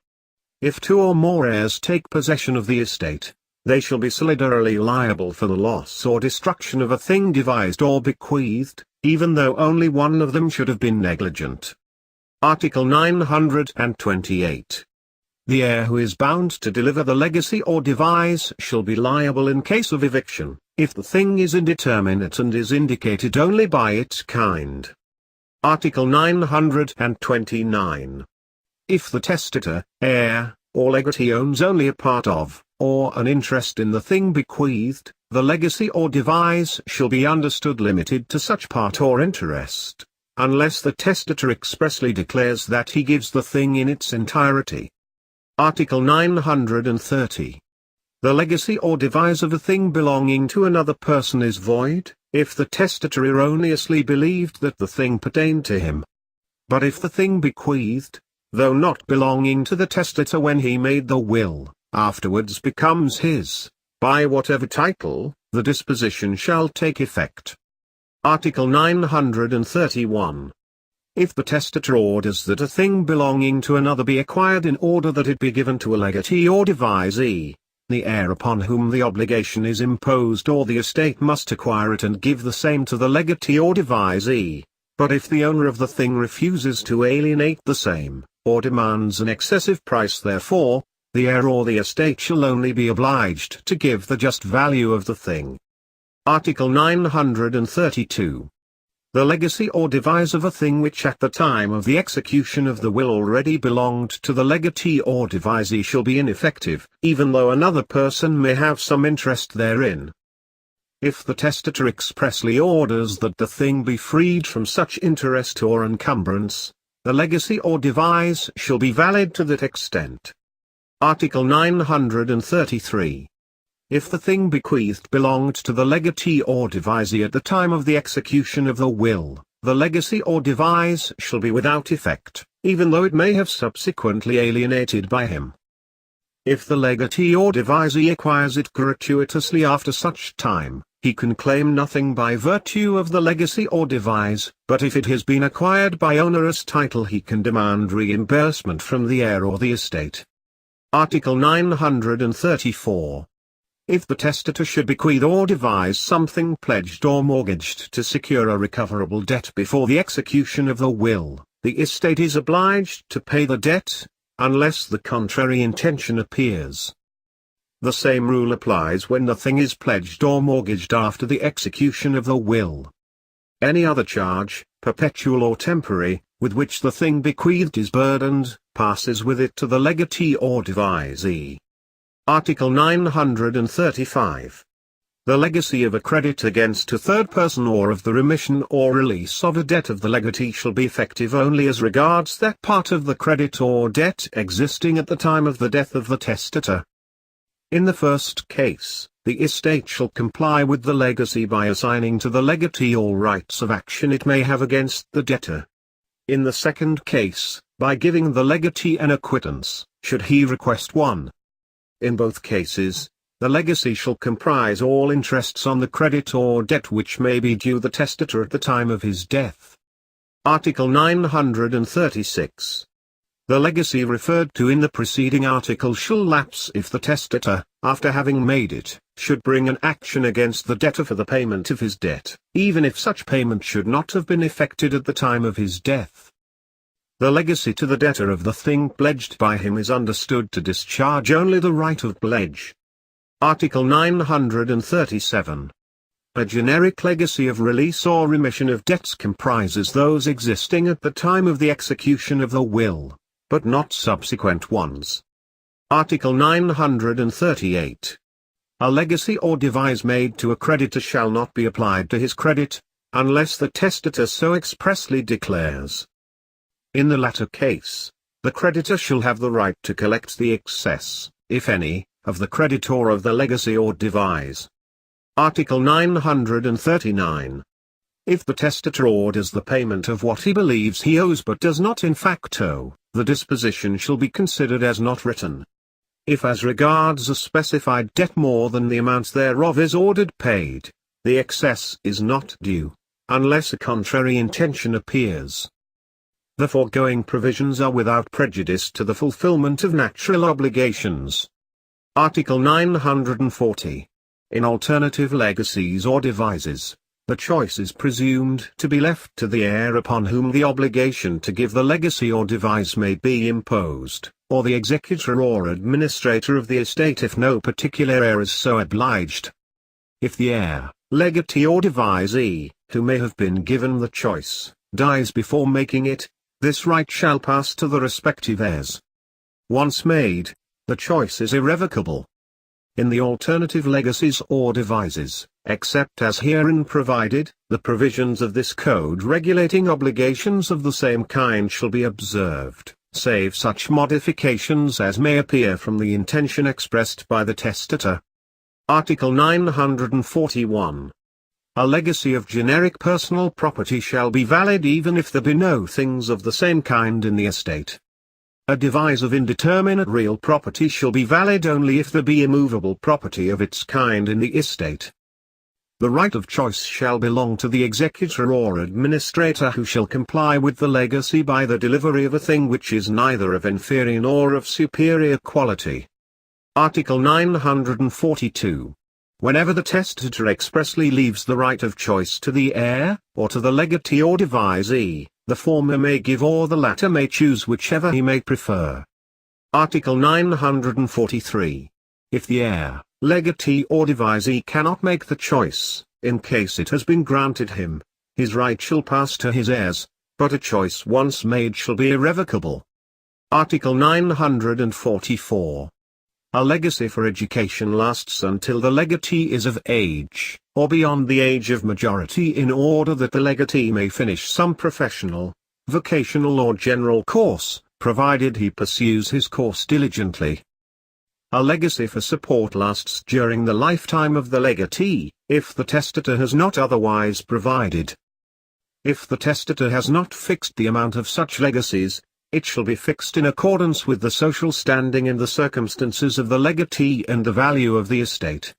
If 2 or more heirs take possession of the estate, they shall be solidarily liable for the loss or destruction of a thing devised or bequeathed, even though only one of them should have been negligent. Article 928. The heir who is bound to deliver the legacy or devise shall be liable in case of eviction, if the thing is indeterminate and is indicated only by its kind. Article 929. If the testator, heir, or legatee owns only a part of, or an interest in the thing bequeathed, the legacy or devise shall be understood limited to such part or interest, unless the testator expressly declares that he gives the thing in its entirety. Article 930. The legacy or devise of a thing belonging to another person is void, if the testator erroneously believed that the thing pertained to him. But if the thing bequeathed, though not belonging to the testator when he made the will, afterwards becomes his, by whatever title, the disposition shall take effect. Article 931. If the testator orders that a thing belonging to another be acquired in order that it be given to a legatee or devisee, the heir upon whom the obligation is imposed or the estate must acquire it and give the same to the legatee or devisee, but if the owner of the thing refuses to alienate the same, or demands an excessive price therefor, the heir or the estate shall only be obliged to give the just value of the thing. Article 932. The legacy or devise of a thing which at the time of the execution of the will already belonged to the legatee or devisee shall be ineffective, even though another person may have some interest therein. If the testator expressly orders that the thing be freed from such interest or encumbrance, the legacy or devise shall be valid to that extent. Article 933. If the thing bequeathed belonged to the legatee or devisee at the time of the execution of the will, the legacy or devise shall be without effect, even though it may have subsequently alienated by him. If the legatee or devisee acquires it gratuitously after such time, he can claim nothing by virtue of the legacy or devise, but if it has been acquired by onerous title he can demand reimbursement from the heir or the estate. Article 934. If the testator should bequeath or devise something pledged or mortgaged to secure a recoverable debt before the execution of the will, the estate is obliged to pay the debt, unless the contrary intention appears. The same rule applies when the thing is pledged or mortgaged after the execution of the will. Any other charge, perpetual or temporary, with which the thing bequeathed is burdened, passes with it to the legatee or devisee. Article 935. The legacy of a credit against a third person or of the remission or release of a debt of the legatee shall be effective only as regards that part of the credit or debt existing at the time of the death of the testator. In the first case, the estate shall comply with the legacy by assigning to the legatee all rights of action it may have against the debtor. In the second case, by giving the legatee an acquittance, should he request one. In both cases, the legacy shall comprise all interests on the credit or debt which may be due the testator at the time of his death. Article 936. The legacy referred to in the preceding article shall lapse if the testator, after having made it, should bring an action against the debtor for the payment of his debt, even if such payment should not have been effected at the time of his death. The legacy to the debtor of the thing pledged by him is understood to discharge only the right of pledge. Article 937. A generic legacy of release or remission of debts comprises those existing at the time of the execution of the will, but not subsequent ones. Article 938. A legacy or devise made to a creditor shall not be applied to his credit, unless the testator so expressly declares. In the latter case, the creditor shall have the right to collect the excess, if any, of the credit or of the legacy or devise. Article 939. If the testator orders the payment of what he believes he owes but does not in fact owe, the disposition shall be considered as not written. If as regards a specified debt more than the amount thereof is ordered paid, the excess is not due, unless a contrary intention appears. The foregoing provisions are without prejudice to the fulfillment of natural obligations. Article 940. In alternative legacies or devises, the choice is presumed to be left to the heir upon whom the obligation to give the legacy or devise may be imposed, or the executor or administrator of the estate if no particular heir is so obliged. If the heir, legatee or devisee, who may have been given the choice, dies before making it, this right shall pass to the respective heirs. Once made, the choice is irrevocable. In the alternative legacies or devises, except as herein provided, the provisions of this code regulating obligations of the same kind shall be observed, save such modifications as may appear from the intention expressed by the testator. Article 941. A legacy of generic personal property shall be valid even if there be no things of the same kind in the estate. A devise of indeterminate real property shall be valid only if there be immovable property of its kind in the estate. The right of choice shall belong to the executor or administrator who shall comply with the legacy by the delivery of a thing which is neither of inferior nor of superior quality. Article 942. Whenever the testator expressly leaves the right of choice to the heir, or to the legatee or devisee, the former may give or the latter may choose whichever he may prefer. Article 943. If the heir, legatee or devisee cannot make the choice, in case it has been granted him, his right shall pass to his heirs, but a choice once made shall be irrevocable. Article 944. A legacy for education lasts until the legatee is of age, or beyond the age of majority in order that the legatee may finish some professional, vocational or general course, provided he pursues his course diligently. A legacy for support lasts during the lifetime of the legatee, if the testator has not otherwise provided. If the testator has not fixed the amount of such legacies, it shall be fixed in accordance with the social standing and the circumstances of the legatee and the value of the estate.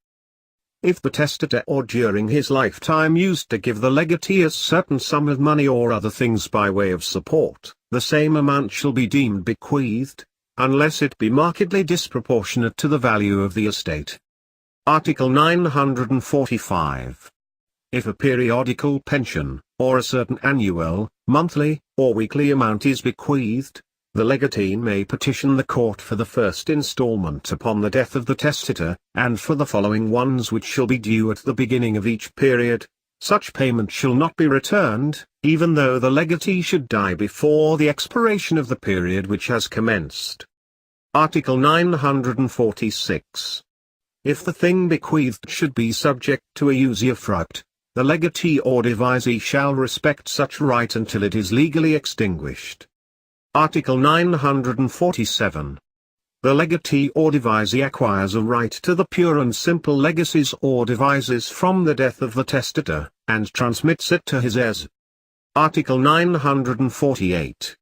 If the testator or during his lifetime used to give the legatee a certain sum of money or other things by way of support, the same amount shall be deemed bequeathed, unless it be markedly disproportionate to the value of the estate. Article 945. If a periodical pension, or a certain annual, monthly, or weekly amount is bequeathed, the legatee may petition the court for the first installment upon the death of the testator, and for the following ones which shall be due at the beginning of each period. Such payment shall not be returned, even though the legatee should die before the expiration of the period which has commenced. Article 946. If the thing bequeathed should be subject to a usufruct, the legatee or devisee shall respect such right until it is legally extinguished. Article 947. The legatee or devisee acquires a right to the pure and simple legacies or devises from the death of the testator, and transmits it to his heirs. Article 948.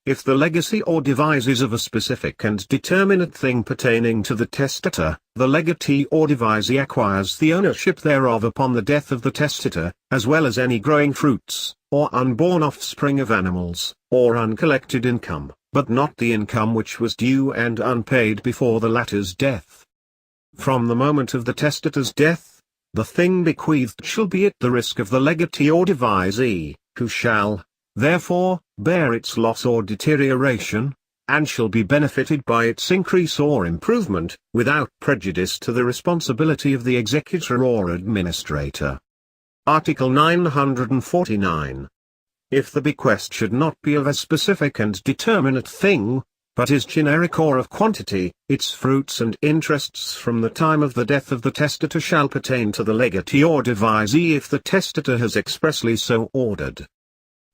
If the legacy or devise is of a specific and determinate thing pertaining to the testator, the legatee or devisee acquires the ownership thereof upon the death of the testator, as well as any growing fruits, or unborn offspring of animals, or uncollected income, but not the income which was due and unpaid before the latter's death. From the moment of the testator's death, the thing bequeathed shall be at the risk of the legatee or devisee, who shall, therefore, bear its loss or deterioration, and shall be benefited by its increase or improvement, without prejudice to the responsibility of the executor or administrator. Article 949. If the bequest should not be of a specific and determinate thing, but is generic or of quantity, its fruits and interests from the time of the death of the testator shall pertain to the legatee or devisee if the testator has expressly so ordered.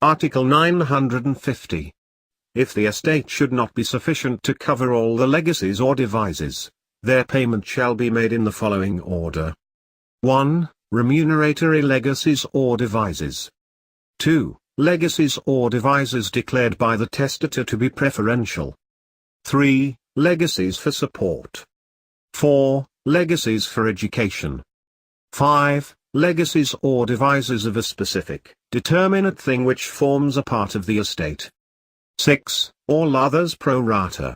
Article 950. If the estate should not be sufficient to cover all the legacies or devises, their payment shall be made in the following order. 1. Remuneratory legacies or devises. 2. Legacies or devises declared by the testator to be preferential. 3. Legacies for support. 4. Legacies for education. 5. Legacies or devises of a specific, determinate thing which forms a part of the estate. 6. All others pro rata.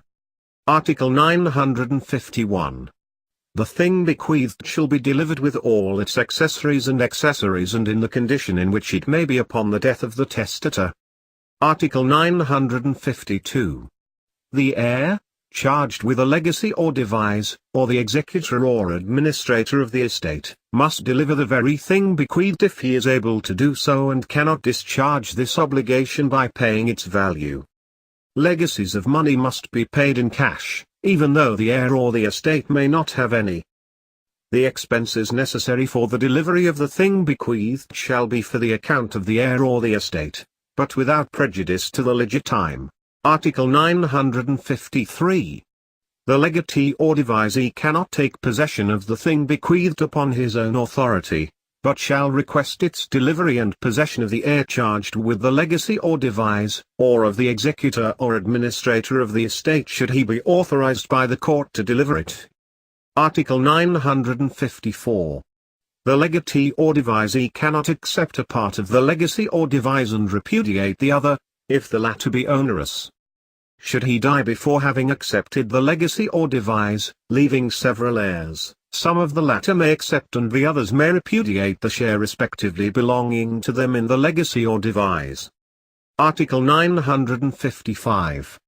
Article 951. The thing bequeathed shall be delivered with all its accessories and in the condition in which it may be upon the death of the testator. Article 952. The heir, charged with a legacy or devise, or the executor or administrator of the estate, must deliver the very thing bequeathed if he is able to do so and cannot discharge this obligation by paying its value. Legacies of money must be paid in cash, even though the heir or the estate may not have any. The expenses necessary for the delivery of the thing bequeathed shall be for the account of the heir or the estate, but without prejudice to the legatime. Article 953. The legatee or devisee cannot take possession of the thing bequeathed upon his own authority, but shall request its delivery and possession of the heir charged with the legacy or devise, or of the executor or administrator of the estate should he be authorized by the court to deliver it. Article 954. The legatee or devisee cannot accept a part of the legacy or devise and repudiate the other, if the latter be onerous. Should he die before having accepted the legacy or devise, leaving several heirs, some of the latter may accept and the others may repudiate the share respectively belonging to them in the legacy or devise. Article 955.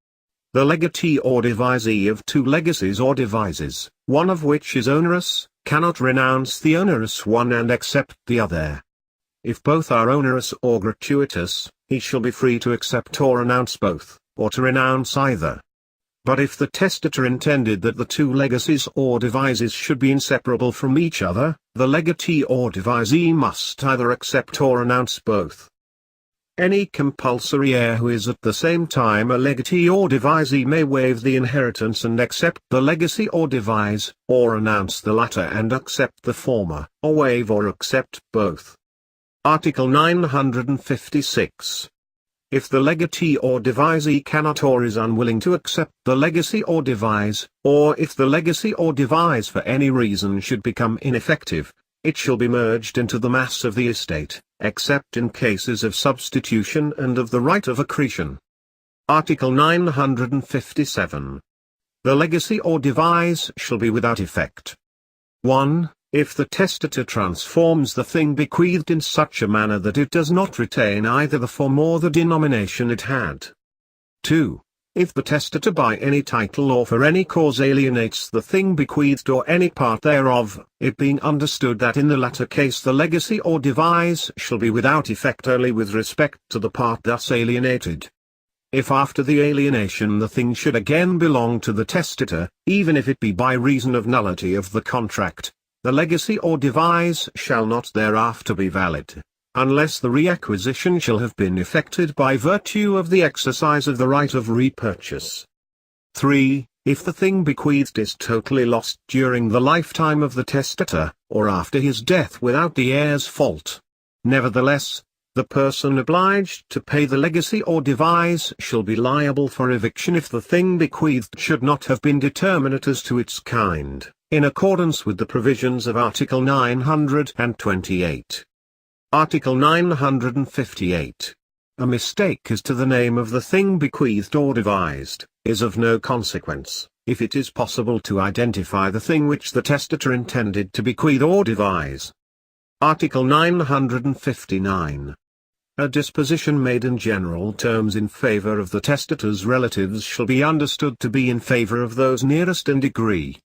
The legatee or devisee of two legacies or devises, one of which is onerous, cannot renounce the onerous one and accept the other. If both are onerous or gratuitous, he shall be free to accept or renounce both, or to renounce either. But if the testator intended that the two legacies or devises should be inseparable from each other, the legatee or devisee must either accept or renounce both. Any compulsory heir who is at the same time a legatee or devisee may waive the inheritance and accept the legacy or devise, or renounce the latter and accept the former, or waive or accept both. Article 956. If the legatee or devisee cannot or is unwilling to accept the legacy or devise, or if the legacy or devise for any reason should become ineffective, it shall be merged into the mass of the estate, except in cases of substitution and of the right of accretion. Article 957. The legacy or devise shall be without effect. 1. If the testator transforms the thing bequeathed in such a manner that it does not retain either the form or the denomination it had. 2. If the testator by any title or for any cause alienates the thing bequeathed or any part thereof, it being understood that in the latter case the legacy or devise shall be without effect only with respect to the part thus alienated. If after the alienation the thing should again belong to the testator, even if it be by reason of nullity of the contract, the legacy or devise shall not thereafter be valid, unless the reacquisition shall have been effected by virtue of the exercise of the right of repurchase. 3. If the thing bequeathed is totally lost during the lifetime of the testator, or after his death without the heir's fault, nevertheless, the person obliged to pay the legacy or devise shall be liable for eviction if the thing bequeathed should not have been determinate as to its kind, in accordance with the provisions of Article 928. Article 958. A mistake as to the name of the thing bequeathed or devised, is of no consequence, if it is possible to identify the thing which the testator intended to bequeath or devise. Article 959. A disposition made in general terms in favor of the testator's relatives shall be understood to be in favor of those nearest in degree,